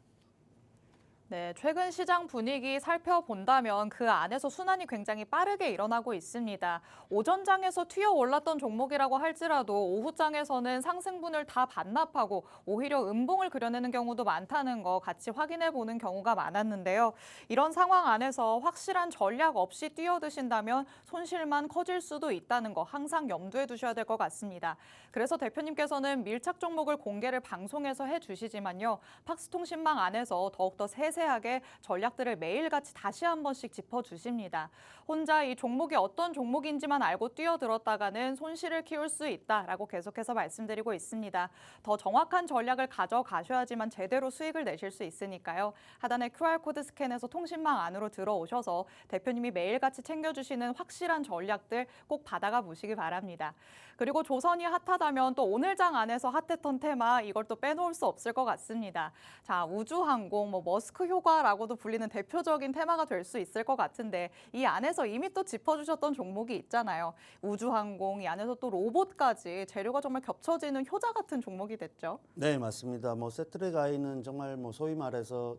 네, 최근 시장 분위기 살펴본다면 그 안에서 순환이 굉장히 빠르게 일어나고 있습니다. 오전장에서 튀어 올랐던 종목이라고 할지라도 오후장에서는 상승분을 다 반납하고 오히려 음봉을 그려내는 경우도 많다는 거 같이 확인해 보는 경우가 많았는데요. 이런 상황 안에서 확실한 전략 없이 뛰어드신다면 손실만 커질 수도 있다는 거 항상 염두에 두셔야 될 것 같습니다. 그래서 대표님께서는 밀착 종목을 공개를 방송에서 해주시지만요. 팍스통신망 안에서 더욱더 세세하게 전략들을 매일같이 다시 한 번씩 짚어주십니다. 혼자 이 종목이 어떤 종목인지만 알고 뛰어들었다가는 손실을 키울 수 있다라고 계속해서 말씀드리고 있습니다. 더 정확한 전략을 가져가셔야지만 제대로 수익을 내실 수 있으니까요. 하단의 QR코드 스캔해서 통신망 안으로 들어오셔서 대표님이 매일같이 챙겨주시는 확실한 전략들 꼭 받아가 보시기 바랍니다. 그리고 조선이 핫하다면 또 오늘장 안에서 핫했던 테마 이걸 또 빼놓을 수 없을 것 같습니다. 자, 우주항공, 머스크 효과라고도 불리는 대표적인 테마가 될 수 있을 것 같은데 이 안에서 이미 또 짚어주셨던 종목이 있잖아요. 우주항공, 이 안에서 또 로봇까지 재료가 정말 겹쳐지는 효자 같은 종목이 됐죠. 네, 맞습니다. 세트랙 아이는 정말 소위 말해서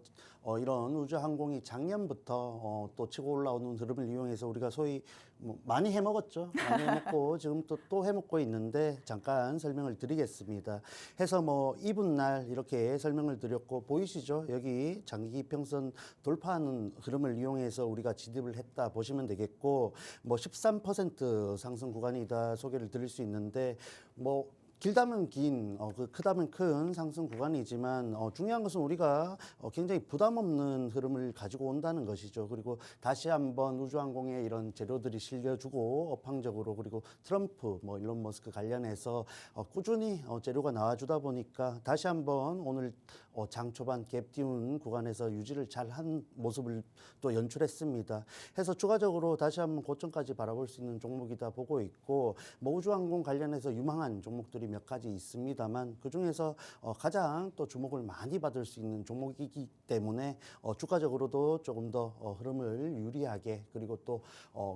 이런 우주항공이 작년부터 또 치고 올라오는 흐름을 이용해서 우리가 소위 많이 해먹었죠. 많이 해먹고 지금 또 해먹고 있는데 잠깐 설명을 드리겠습니다. 해서 이분 날 이렇게 설명을 드렸고 보이시죠? 여기 장기 이평선 돌파하는 흐름을 이용해서 우리가 진입을 했다 보시면 되겠고 13% 상승 구간이다 소개를 드릴 수 있는데 길다면 긴, 크다면 큰 상승 구간이지만 중요한 것은 우리가 굉장히 부담 없는 흐름을 가지고 온다는 것이죠. 그리고 다시 한번 우주항공에 이런 재료들이 실려주고 업황적으로 그리고 트럼프, 일론 머스크 관련해서 꾸준히 재료가 나와주다 보니까 다시 한번 오늘 장 초반 갭 띄운 구간에서 유지를 잘한 모습을 또 연출했습니다. 해서 추가적으로 다시 한번 고점까지 바라볼 수 있는 종목이다 보고 있고 우주항공 관련해서 유망한 종목들이 몇 가지 있습니다만 그중에서 가장 또 주목을 많이 받을 수 있는 종목이기 때문에 주가적으로도 조금 더 흐름을 유리하게 그리고 또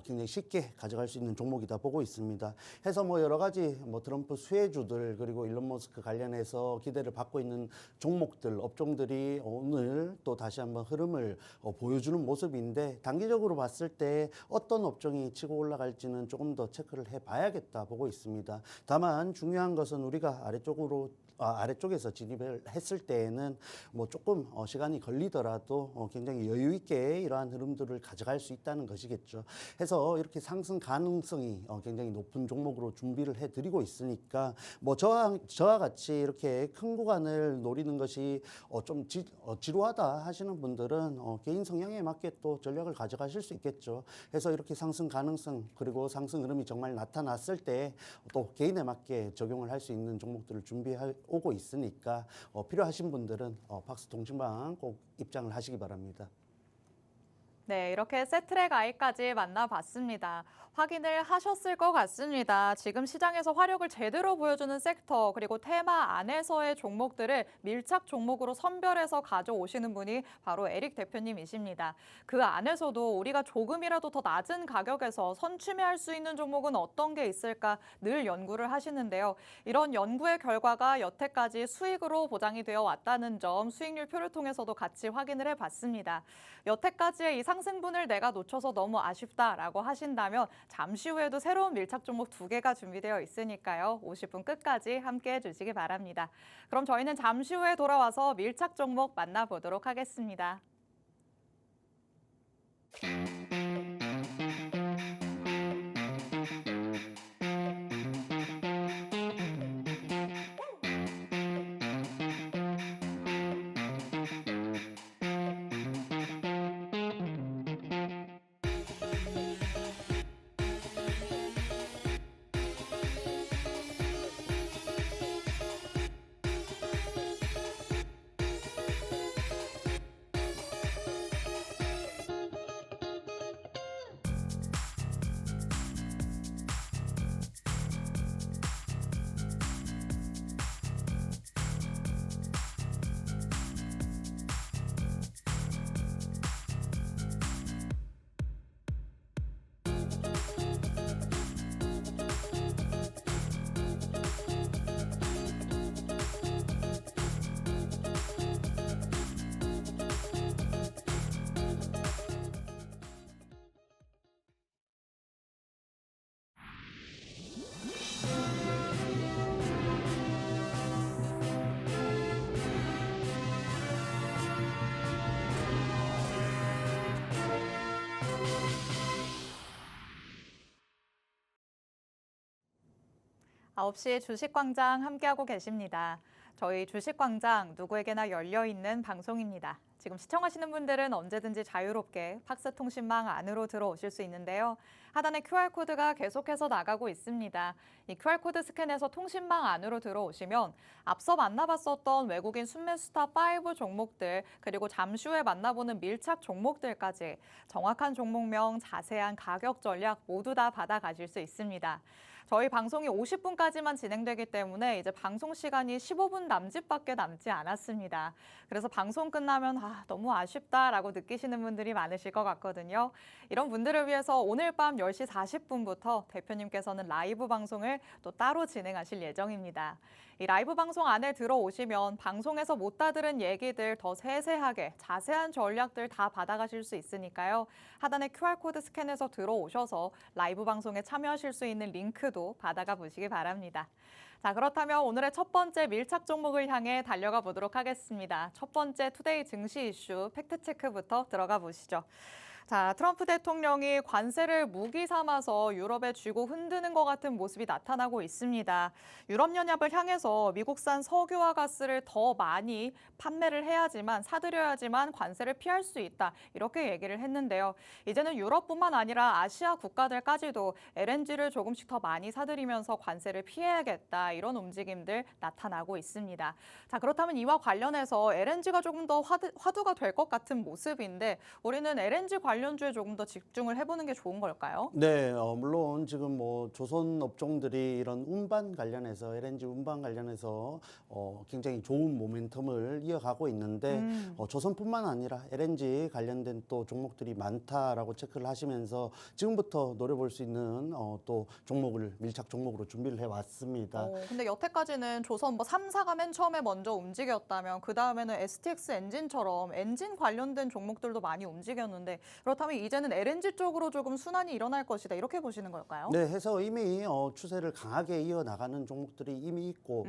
굉장히 쉽게 가져갈 수 있는 종목이다 보고 있습니다. 해서 여러 가지 트럼프 수혜주들 그리고 일론 머스크 관련해서 기대를 받고 있는 종목들 업종들이 오늘 또 다시 한번 흐름을 보여주는 모습인데 단기적으로 봤을 때 어떤 업종이 치고 올라갈지는 조금 더 체크를 해봐야겠다 보고 있습니다. 다만 중요한 것은 우리가 아래쪽에서 진입을 했을 때에는 조금 시간이 걸리더라도 굉장히 여유 있게 이러한 흐름들을 가져갈 수 있다는 것이겠죠. 해서 이렇게 상승 가능성이 굉장히 높은 종목으로 준비를 해드리고 있으니까 저와 같이 이렇게 큰 구간을 노리는 것이 좀 지루하다 하시는 분들은 개인 성향에 맞게 또 전략을 가져가실 수 있겠죠. 해서 이렇게 상승 가능성 그리고 상승 흐름이 정말 나타났을 때 또 개인에 맞게 적용을 할 수 있는 종목들을 준비하고 있으니까 필요하신 분들은 팍스 통신방 꼭 입장을 하시기 바랍니다. 네, 이렇게 세트랙 아이까지 만나봤습니다. 확인을 하셨을 것 같습니다. 지금 시장에서 화력을 제대로 보여주는 섹터 그리고 테마 안에서의 종목들을 밀착 종목으로 선별해서 가져오시는 분이 바로 에릭 대표님이십니다. 그 안에서도 우리가 조금이라도 더 낮은 가격에서 선취매할 수 있는 종목은 어떤 게 있을까 늘 연구를 하시는데요. 이런 연구의 결과가 여태까지 수익으로 보장이 되어 왔다는 점 수익률 표를 통해서도 같이 확인을 해봤습니다. 여태까지의 이 상승분을 내가 놓쳐서 너무 아쉽다라고 하신다면 잠시 후에도 새로운 밀착 종목 2개가 준비되어 있으니까요. 50분 끝까지 함께해 주시기 바랍니다. 그럼 저희는 잠시 후에 돌아와서 밀착 종목 만나보도록 하겠습니다. 9시 주식광장 함께하고 계십니다. 저희 주식광장 누구에게나 열려있는 방송입니다. 지금 시청하시는 분들은 언제든지 자유롭게 팍스통신망 안으로 들어오실 수 있는데요. 하단에 QR코드가 계속해서 나가고 있습니다. 이 QR코드 스캔해서 통신망 안으로 들어오시면 앞서 만나봤었던 외국인 순매수탑 5 종목들 그리고 잠시 후에 만나보는 밀착 종목들까지 정확한 종목명, 자세한 가격 전략 모두 다 받아가실 수 있습니다. 저희 방송이 50분까지만 진행되기 때문에 이제 방송 시간이 15분 남짓밖에 남지 않았습니다. 그래서 방송 끝나면 너무 아쉽다라고 느끼시는 분들이 많으실 것 같거든요. 이런 분들을 위해서 오늘 밤 10시 40분부터 대표님께서는 라이브 방송을 또 따로 진행하실 예정입니다. 이 라이브 방송 안에 들어오시면 방송에서 못 다 들은 얘기들 더 세세하게 자세한 전략들 다 받아가실 수 있으니까요. 하단에 QR코드 스캔해서 들어오셔서 라이브 방송에 참여하실 수 있는 링크도 받아가 보시기 바랍니다. 자, 그렇다면 오늘의 첫 번째 밀착 종목을 향해 달려가 보도록 하겠습니다. 첫 번째 투데이 증시 이슈 팩트체크부터 들어가 보시죠. 자, 트럼프 대통령이 관세를 무기 삼아서 유럽에 쥐고 흔드는 것 같은 모습이 나타나고 있습니다. 유럽연합을 향해서 미국산 석유와 가스를 더 많이 판매를 해야지만 사들여야지만 관세를 피할 수 있다. 이렇게 얘기를 했는데요. 이제는 유럽뿐만 아니라 아시아 국가들까지도 LNG를 조금씩 더 많이 사들이면서 관세를 피해야겠다. 이런 움직임들 나타나고 있습니다. 자, 그렇다면 이와 관련해서 LNG가 조금 더 화두가 될 것 같은 모습인데 우리는 LNG 관련주에 조금 더 집중을 해보는 게 좋은 걸까요? 네, 물론 지금 뭐 조선 업종들이 이런 운반 관련해서 LNG 운반 관련해서 굉장히 좋은 모멘텀을 이어가고 있는데 조선뿐만 아니라 LNG 관련된 또 종목들이 많다라고 체크를 하시면서 지금부터 노려볼 수 있는 또 종목을 밀착 종목으로 준비를 해왔습니다. 근데 여태까지는 조선 뭐 3사가 맨 처음에 먼저 움직였다면 그 다음에는 STX 엔진처럼 엔진 관련된 종목들도 많이 움직였는데 그렇다면 이제는 LNG 쪽으로 조금 순환이 일어날 것이다. 이렇게 보시는 걸까요? 네, 해서 이미 추세를 강하게 이어나가는 종목들이 이미 있고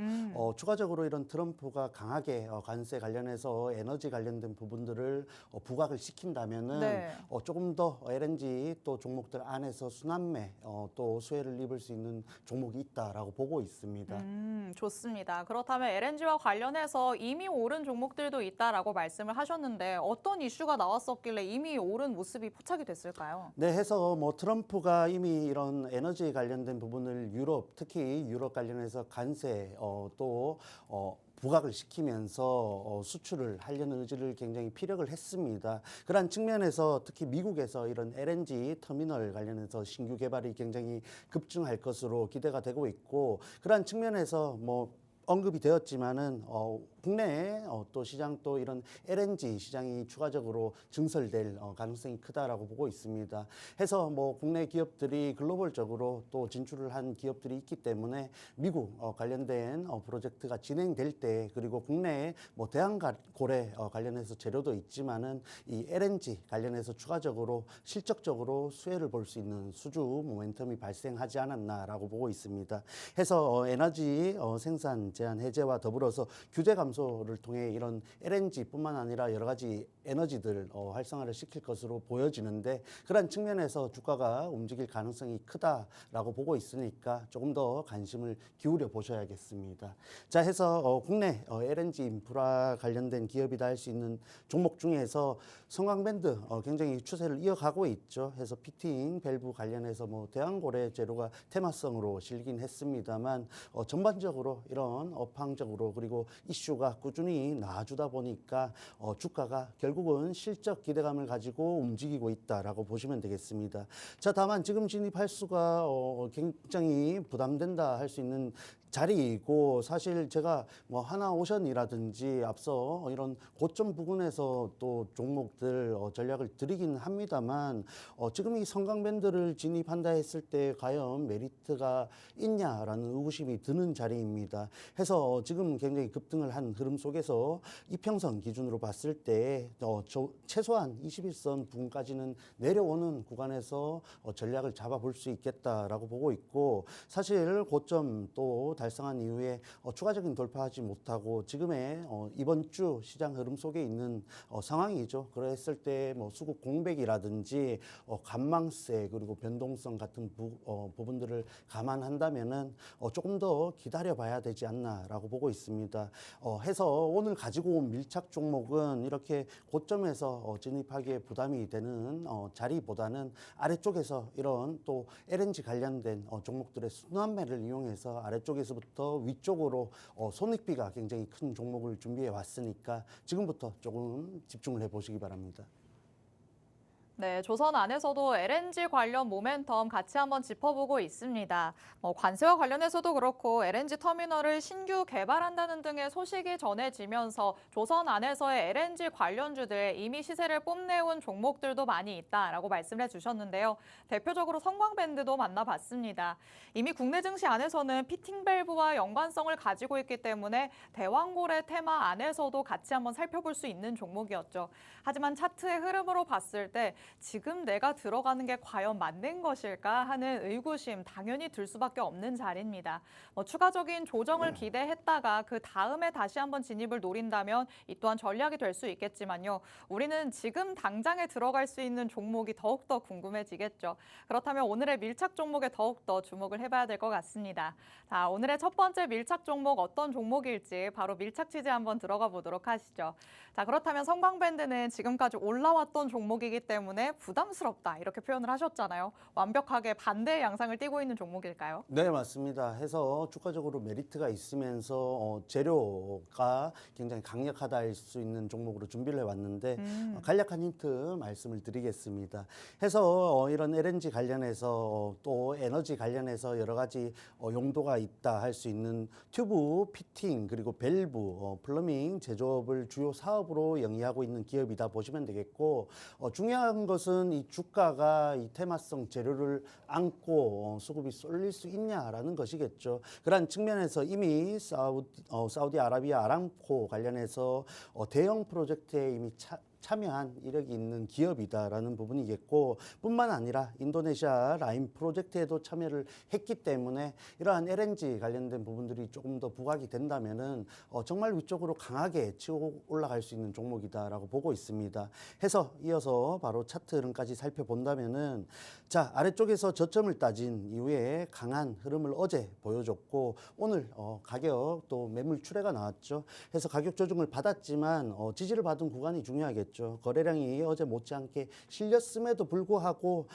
추가적으로 이런 트럼프가 강하게 관세 관련해서 에너지 관련된 부분들을 부각을 시킨다면은 네. 조금 더 LNG 또 종목들 안에서 순환매 또 수혜를 입을 수 있는 종목이 있다라고 보고 있습니다. 좋습니다. 그렇다면 LNG와 관련해서 이미 오른 종목들도 있다라고 말씀을 하셨는데 어떤 이슈가 나왔었길래 이미 오른 모습이 포착이 됐을까요? 네, 해서 뭐 트럼프가 이미 이런 에너지 관련된 부분을 유럽, 특히 유럽 관련해서 관세 또 부각을 시키면서 수출을 하려는 의지를 굉장히 피력을 했습니다. 그러한 측면에서 특히 미국에서 이런 LNG 터미널 관련해서 신규 개발이 굉장히 급증할 것으로 기대가 되고 있고 그러한 측면에서 뭐 언급이 되었지만은 국내에 또 시장 또 이런 LNG 시장이 추가적으로 증설될 가능성이 크다라고 보고 있습니다. 해서 뭐 국내 기업들이 글로벌적으로 또 진출을 한 기업들이 있기 때문에 미국 관련된 프로젝트가 진행될 때 그리고 국내에 뭐 대한고래 관련해서 재료도 있지만은 이 LNG 관련해서 추가적으로 실적적으로 수혜를 볼 수 있는 수주 모멘텀이 발생하지 않았나라고 보고 있습니다. 해서 에너지 생산 제한 해제와 더불어서 규제 감소를 통해 이런 LNG뿐만 아니라 여러 가지 에너지들 활성화를 시킬 것으로 보여지는데 그런 측면에서 주가가 움직일 가능성이 크다라고 보고 있으니까 조금 더 관심을 기울여 보셔야겠습니다. 자, 해서 국내 LNG 인프라 관련된 기업이다 할 수 있는 종목 중에서 성광밴드 굉장히 추세를 이어가고 있죠. 해서 피팅 밸브 관련해서 뭐 대한고래 재료가 테마성으로 실긴 했습니다만 전반적으로 이런 업황적으로 그리고 이슈가 꾸준히 나와주다 보니까 주가가 결국은 실적 기대감을 가지고 움직이고 있다라고 보시면 되겠습니다. 자, 다만 지금 진입할 수가 굉장히 부담된다 할 수 있는 자리이고 사실 제가 뭐 하나오션이라든지 앞서 이런 고점 부근에서 또 종목들 전략을 드리긴 합니다만 지금 이 성강밴드를 진입한다 했을 때 과연 메리트가 있냐라는 의구심이 드는 자리입니다. 해서 지금 굉장히 급등을 한 흐름 속에서 이평선 기준으로 봤을 때 최소한 21선 부근까지는 내려오는 구간에서 전략을 잡아볼 수 있겠다라고 보고 있고 사실 고점 또 달성한 이후에 추가적인 돌파하지 못하고 지금의 이번 주 시장 흐름 속에 있는 상황이죠. 그랬을 때 뭐 수급 공백이라든지 관망세 그리고 변동성 같은 부분들을 감안한다면은 조금 더 기다려봐야 되지 않나라고 보고 있습니다. 해서 오늘 가지고 온 밀착 종목은 이렇게 고점에서 진입하기에 부담이 되는 자리보다는 아래쪽에서 이런 또 LNG 관련된 종목들의 순환매를 이용해서 아래쪽에서부터 위쪽으로 손익비가 굉장히 큰 종목을 준비해 왔으니까 지금부터 조금 집중을 해보시기 바랍니다. 네, 조선 안에서도 LNG 관련 모멘텀 같이 한번 짚어보고 있습니다. 관세와 관련해서도 그렇고 LNG 터미널을 신규 개발한다는 등의 소식이 전해지면서 조선 안에서의 LNG 관련주들 이미 시세를 뽐내온 종목들도 많이 있다라고 말씀해 주셨는데요. 대표적으로 성광밴드도 만나봤습니다. 이미 국내 증시 안에서는 피팅 밸브와 연관성을 가지고 있기 때문에 대왕고래 테마 안에서도 같이 한번 살펴볼 수 있는 종목이었죠. 하지만 차트의 흐름으로 봤을 때 지금 내가 들어가는 게 과연 맞는 것일까 하는 의구심 당연히 들 수밖에 없는 자리입니다. 추가적인 조정을 기대했다가 그 다음에 다시 한번 진입을 노린다면 이 또한 전략이 될 수 있겠지만요. 우리는 지금 당장에 들어갈 수 있는 종목이 더욱더 궁금해지겠죠. 그렇다면 오늘의 밀착 종목에 더욱더 주목을 해봐야 될 것 같습니다. 자, 오늘의 첫 번째 밀착 종목 어떤 종목일지 바로 밀착 취재 한번 들어가 보도록 하시죠. 자, 그렇다면 성광밴드는 지금까지 올라왔던 종목이기 때문에 부담스럽다 이렇게 표현을 하셨잖아요. 완벽하게 반대의 양상을 띠고 있는 종목일까요? 네, 맞습니다. 해서 주가적으로 메리트가 있으면서 재료가 굉장히 강력하다 할 수 있는 종목으로 준비를 해왔는데 간략한 힌트 말씀을 드리겠습니다. 해서 이런 LNG 관련해서 또 에너지 관련해서 여러 가지 용도가 있다 할 수 있는 튜브, 피팅 그리고 밸브, 플러밍 제조업을 주요 사업으로 영위하고 있는 기업이다 보시면 되겠고 중요한 것은 이 주가가 이 테마성 재료를 안고 수급이 쏠릴 수 있냐라는 것이겠죠. 그런 측면에서 이미 사우디아라비아 아람코 관련해서 대형 프로젝트에 이미 참여한 이력이 있는 기업이다라는 부분이겠고 뿐만 아니라 인도네시아 라인 프로젝트에도 참여를 했기 때문에 이러한 LNG 관련된 부분들이 조금 더 부각이 된다면은 정말 위쪽으로 강하게 치고 올라갈 수 있는 종목이다라고 보고 있습니다. 해서 이어서 바로 차트 흐름까지 살펴본다면은 자, 아래쪽에서 저점을 따진 이후에 강한 흐름을 어제 보여줬고 오늘 가격 또 매물 출회가 나왔죠. 해서 가격 조정을 받았지만 지지를 받은 구간이 중요하겠죠. 거래량이 어제 못지않게 실렸음에도 불구하고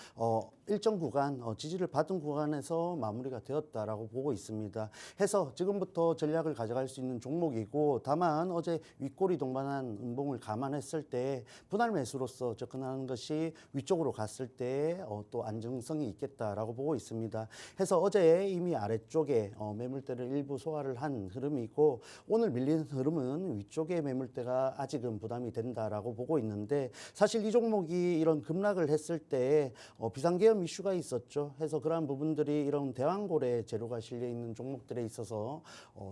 일정 구간 지지를 받은 구간에서 마무리가 되었다라고 보고 있습니다. 해서 지금부터 전략을 가져갈 수 있는 종목이고 다만 어제 윗꼬리 동반한 음봉을 감안했을 때 분할 매수로서 접근하는 것이 위쪽으로 갔을 때 또 안정성이 있겠다라고 보고 있습니다. 해서 어제 이미 아래쪽에 매물대를 일부 소화를 한 흐름이고 오늘 밀리는 흐름은 위쪽에 매물대가 아직은 부담이 된다라고 보고 있는데 사실 이 종목이 이런 급락을 했을 때 비상계엄 이슈가 있었죠. 해서 그러한 부분들이 이런 대왕고래 재료가 실려 있는 종목들에 있어서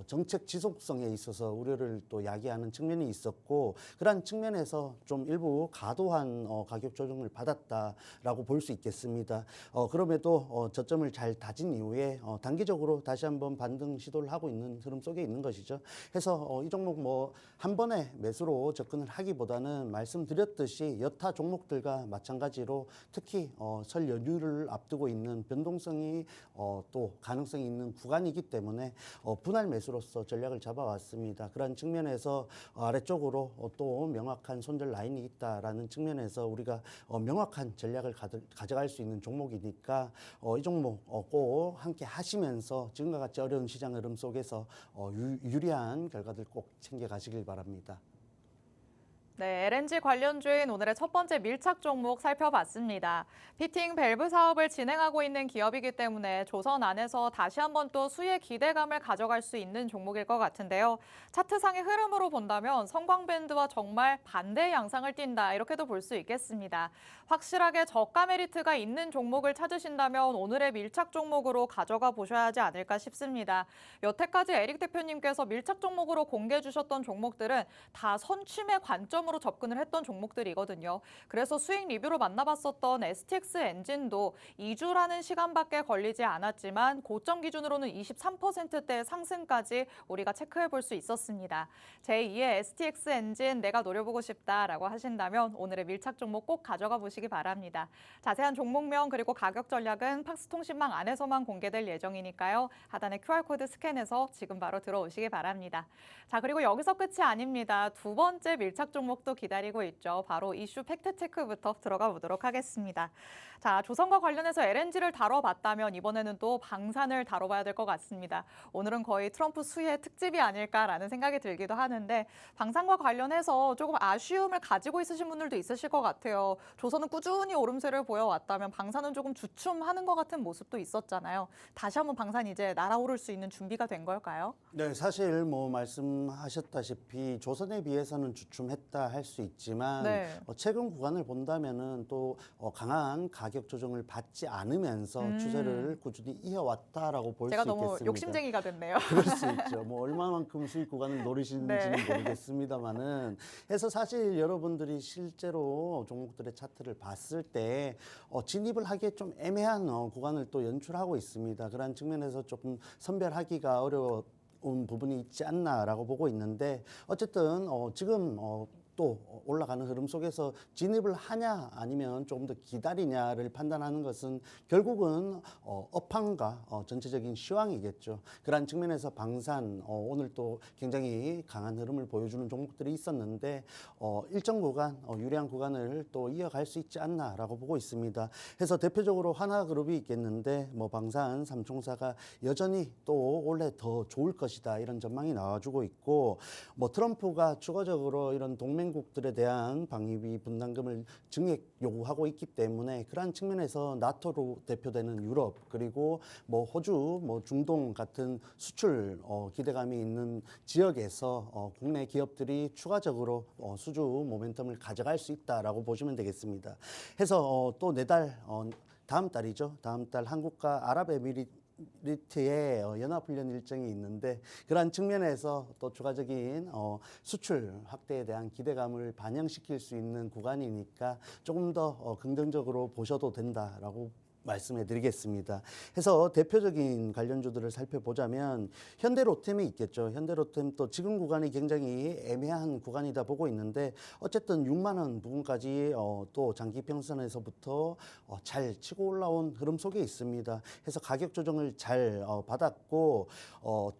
정책 지속성에 있어서 우려를 또 야기하는 측면이 있었고 그러한 측면에서 좀 일부 과도한 가격 조정을 받았다라고 볼 수 있겠습니다. 그럼에도 저점을 잘 다진 이후에 단기적으로 다시 한번 반등 시도를 하고 있는 흐름 속에 있는 것이죠. 해서 이 종목 뭐 한 번에 매수로 접근을 하기보다는 말씀드렸듯이 여타 종목들과 마찬가지로 특히 설 연휴를 앞두고 있는 변동성이 또 가능성이 있는 구간이기 때문에 분할 매수로서 전략을 잡아왔습니다. 그런 측면에서 아래쪽으로 또 명확한 손절 라인이 있다라는 측면에서 우리가 명확한 전략을 가져갈 수 있는 종목이니까 이 종목 꼭 함께 하시면서 지금과 같이 어려운 시장 흐름 속에서 유리한 결과들 꼭 챙겨가시길 바랍니다. 네, LNG 관련주인 오늘의 첫 번째 밀착 종목 살펴봤습니다. 피팅 밸브 사업을 진행하고 있는 기업이기 때문에 조선 안에서 다시 한번 또 수혜 기대감을 가져갈 수 있는 종목일 것 같은데요. 차트상의 흐름으로 본다면 성광밴드와 정말 반대의 양상을 띈다 이렇게도 볼 수 있겠습니다. 확실하게 저가 메리트가 있는 종목을 찾으신다면 오늘의 밀착 종목으로 가져가 보셔야 하지 않을까 싶습니다. 여태까지 에릭 대표님께서 밀착 종목으로 공개해 주셨던 종목들은 다 선취매 관점으로 부담으로 접근을 했던 종목들이거든요. 그래서 수익 리뷰로 만나봤었던 STX 엔진도 2주라는 시간밖에 걸리지 않았지만 고점 기준으로는 23%대 상승까지 우리가 체크해 볼 수 있었습니다. 제2의 STX 엔진 내가 노려보고 싶다라고 하신다면 오늘의 밀착 종목 꼭 가져가 보시기 바랍니다. 자세한 종목명 그리고 가격 전략은 팍스통신망 안에서만 공개될 예정이니까요. 하단의 QR코드 스캔해서 지금 바로 들어오시기 바랍니다. 자, 그리고 여기서 끝이 아닙니다. 두 번째 밀착 종목도 기다리고 있죠. 바로 이슈 팩트 체크부터 들어가 보도록 하겠습니다. 자, 조선과 관련해서 LNG를 다뤄봤다면 이번에는 또 방산을 다뤄봐야 될 것 같습니다. 오늘은 거의 트럼프 수혜 특집이 아닐까라는 생각이 들기도 하는데 방산과 관련해서 조금 아쉬움을 가지고 있으신 분들도 있으실 것 같아요. 조선은 꾸준히 오름세를 보여왔다면 방산은 조금 주춤하는 것 같은 모습도 있었잖아요. 다시 한번 방산이 이제 날아오를 수 있는 준비가 된 걸까요? 네, 사실 뭐 말씀하셨다시피 조선에 비해서는 주춤했다 할 수 있지만 네. 최근 구간을 본다면은 또 강한 가격 조정을 받지 않으면서 추세를 꾸준히 이어왔다라고 볼 수 제가 있겠습니다. 너무 욕심쟁이가 됐네요. 그럴 수 있죠. 뭐 얼마만큼 수익 구간을 노리시는지는 네. 모르겠습니다만은 해서 사실 여러분들이 실제로 종목들의 차트를 봤을 때 진입을 하기에 좀 애매한 구간을 또 연출하고 있습니다. 그런 측면에서 조금 선별하기가 어려운 부분이 있지 않나라고 보고 있는데 어쨌든 지금 또 올라가는 흐름 속에서 진입을 하냐 아니면 조금 더 기다리냐를 판단하는 것은 결국은 업황과 전체적인 시황이겠죠. 그러한 측면에서 방산 오늘 또 굉장히 강한 흐름을 보여주는 종목들이 있었는데 일정 구간 유리한 구간을 또 이어갈 수 있지 않나라고 보고 있습니다. 해서 대표적으로 하나그룹이 있겠는데 뭐 방산 삼총사가 여전히 또 올해 더 좋을 것이다 이런 전망이 나와주고 있고 뭐 트럼프가 추가적으로 이런 동맹국들에 대한 방위비 분담금을 증액 요구하고 있기 때문에 그러한 측면에서 나토로 대표되는 유럽 그리고 뭐 호주, 뭐 중동 같은 수출 기대감이 있는 지역에서 국내 기업들이 추가적으로 수주 모멘텀을 가져갈 수 있다라고 보시면 되겠습니다. 해서 또 내달 다음 달이죠. 다음 달 한국과 아랍에미리트의 연합훈련 일정이 있는데 그러한 측면에서 또 추가적인 수출 확대에 대한 기대감을 반영시킬 수 있는 구간이니까 조금 더 긍정적으로 보셔도 된다라고 말씀해 드리겠습니다. 해서 대표적인 관련주들을 살펴보자면 현대로템이 있겠죠. 현대로템도 지금 구간이 굉장히 애매한 구간이다 보고 있는데 어쨌든 6만 원 부분까지 또 장기 평선에서부터 잘 치고 올라온 흐름 속에 있습니다. 해서 가격 조정을 잘 받았고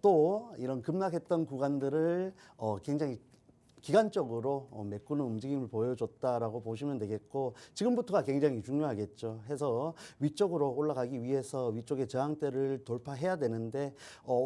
또 이런 급락했던 구간들을 굉장히 기간적으로 메꾸는 움직임을 보여줬다라고 보시면 되겠고 지금부터가 굉장히 중요하겠죠. 해서 위쪽으로 올라가기 위해서 위쪽의 저항대를 돌파해야 되는데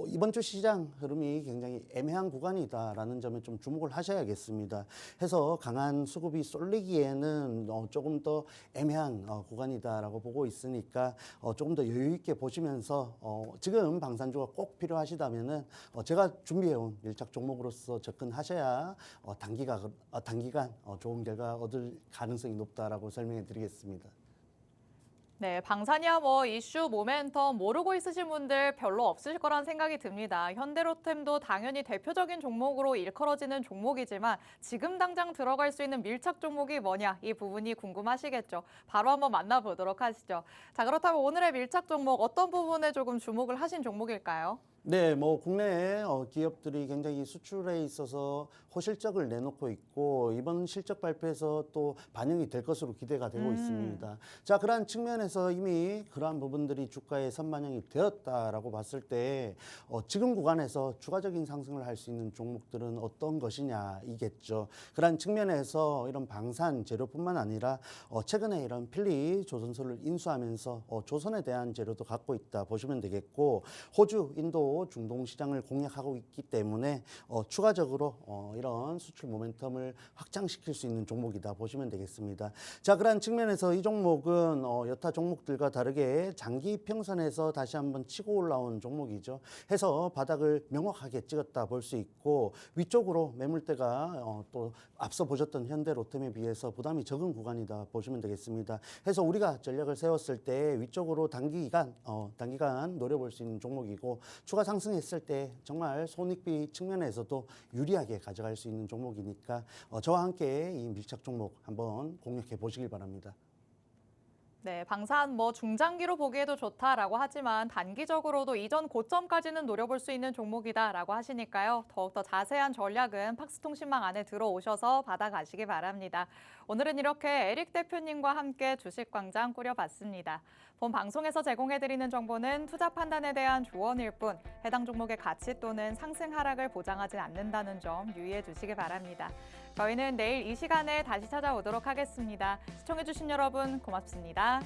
이번 주 시장 흐름이 굉장히 애매한 구간이다라는 점에 좀 주목을 하셔야겠습니다. 해서 강한 수급이 쏠리기에는 조금 더 애매한 구간이다라고 보고 있으니까 조금 더 여유 있게 보시면서 지금 방산주가 꼭 필요하시다면은 제가 준비해온 밀착 종목으로서 접근하셔야 단기간 좋은 결과 얻을 가능성이 높다라고 설명해 드리겠습니다. 네, 방산이야 뭐 이슈, 모멘텀 모르고 있으신 분들 별로 없으실 거란 생각이 듭니다. 현대로템도 당연히 대표적인 종목으로 일컬어지는 종목이지만 지금 당장 들어갈 수 있는 밀착 종목이 뭐냐 이 부분이 궁금하시겠죠. 바로 한번 만나보도록 하시죠. 자, 그렇다면 오늘의 밀착 종목 어떤 부분에 조금 주목을 하신 종목일까요? 네, 뭐 국내 기업들이 굉장히 수출에 있어서 호실적을 내놓고 있고 이번 실적 발표에서 또 반영이 될 것으로 기대가 되고 있습니다. 자, 그러한 측면에서 이미 그러한 부분들이 주가에 선반영이 되었다라고 봤을 때 지금 구간에서 추가적인 상승을 할 수 있는 종목들은 어떤 것이냐 이겠죠. 그러한 측면에서 이런 방산 재료뿐만 아니라 최근에 이런 필리 조선소를 인수하면서 조선에 대한 재료도 갖고 있다 보시면 되겠고 호주, 인도 중동 시장을 공략하고 있기 때문에 추가적으로 이런 수출 모멘텀을 확장시킬 수 있는 종목이다 보시면 되겠습니다. 자, 그런 측면에서 이 종목은 여타 종목들과 다르게 장기 평선에서 다시 한번 치고 올라온 종목이죠. 해서 바닥을 명확하게 찍었다 볼 수 있고 위쪽으로 매물대가 또 앞서 보셨던 현대로템에 비해서 부담이 적은 구간이다 보시면 되겠습니다. 해서 우리가 전략을 세웠을 때 위쪽으로 단기간 노려볼 수 있는 종목이고 추가 주가 상승했을 때 정말 손익비 측면에서도 유리하게 가져갈 수 있는 종목이니까 저와 함께 이 밀착 종목 한번 공략해 보시길 바랍니다. 네, 방산 중장기로 보기에도 좋다라고 하지만 단기적으로도 이전 고점까지는 노려볼 수 있는 종목이다라고 하시니까요. 더욱더 자세한 전략은 팍스통신망 안에 들어오셔서 받아가시기 바랍니다. 오늘은 이렇게 에릭 대표님과 함께 주식광장 꾸려봤습니다. 본 방송에서 제공해드리는 정보는 투자 판단에 대한 조언일 뿐 해당 종목의 가치 또는 상승 하락을 보장하지 않는다는 점 유의해 주시기 바랍니다. 저희는 내일 이 시간에 다시 찾아오도록 하겠습니다. 시청해주신 여러분 고맙습니다.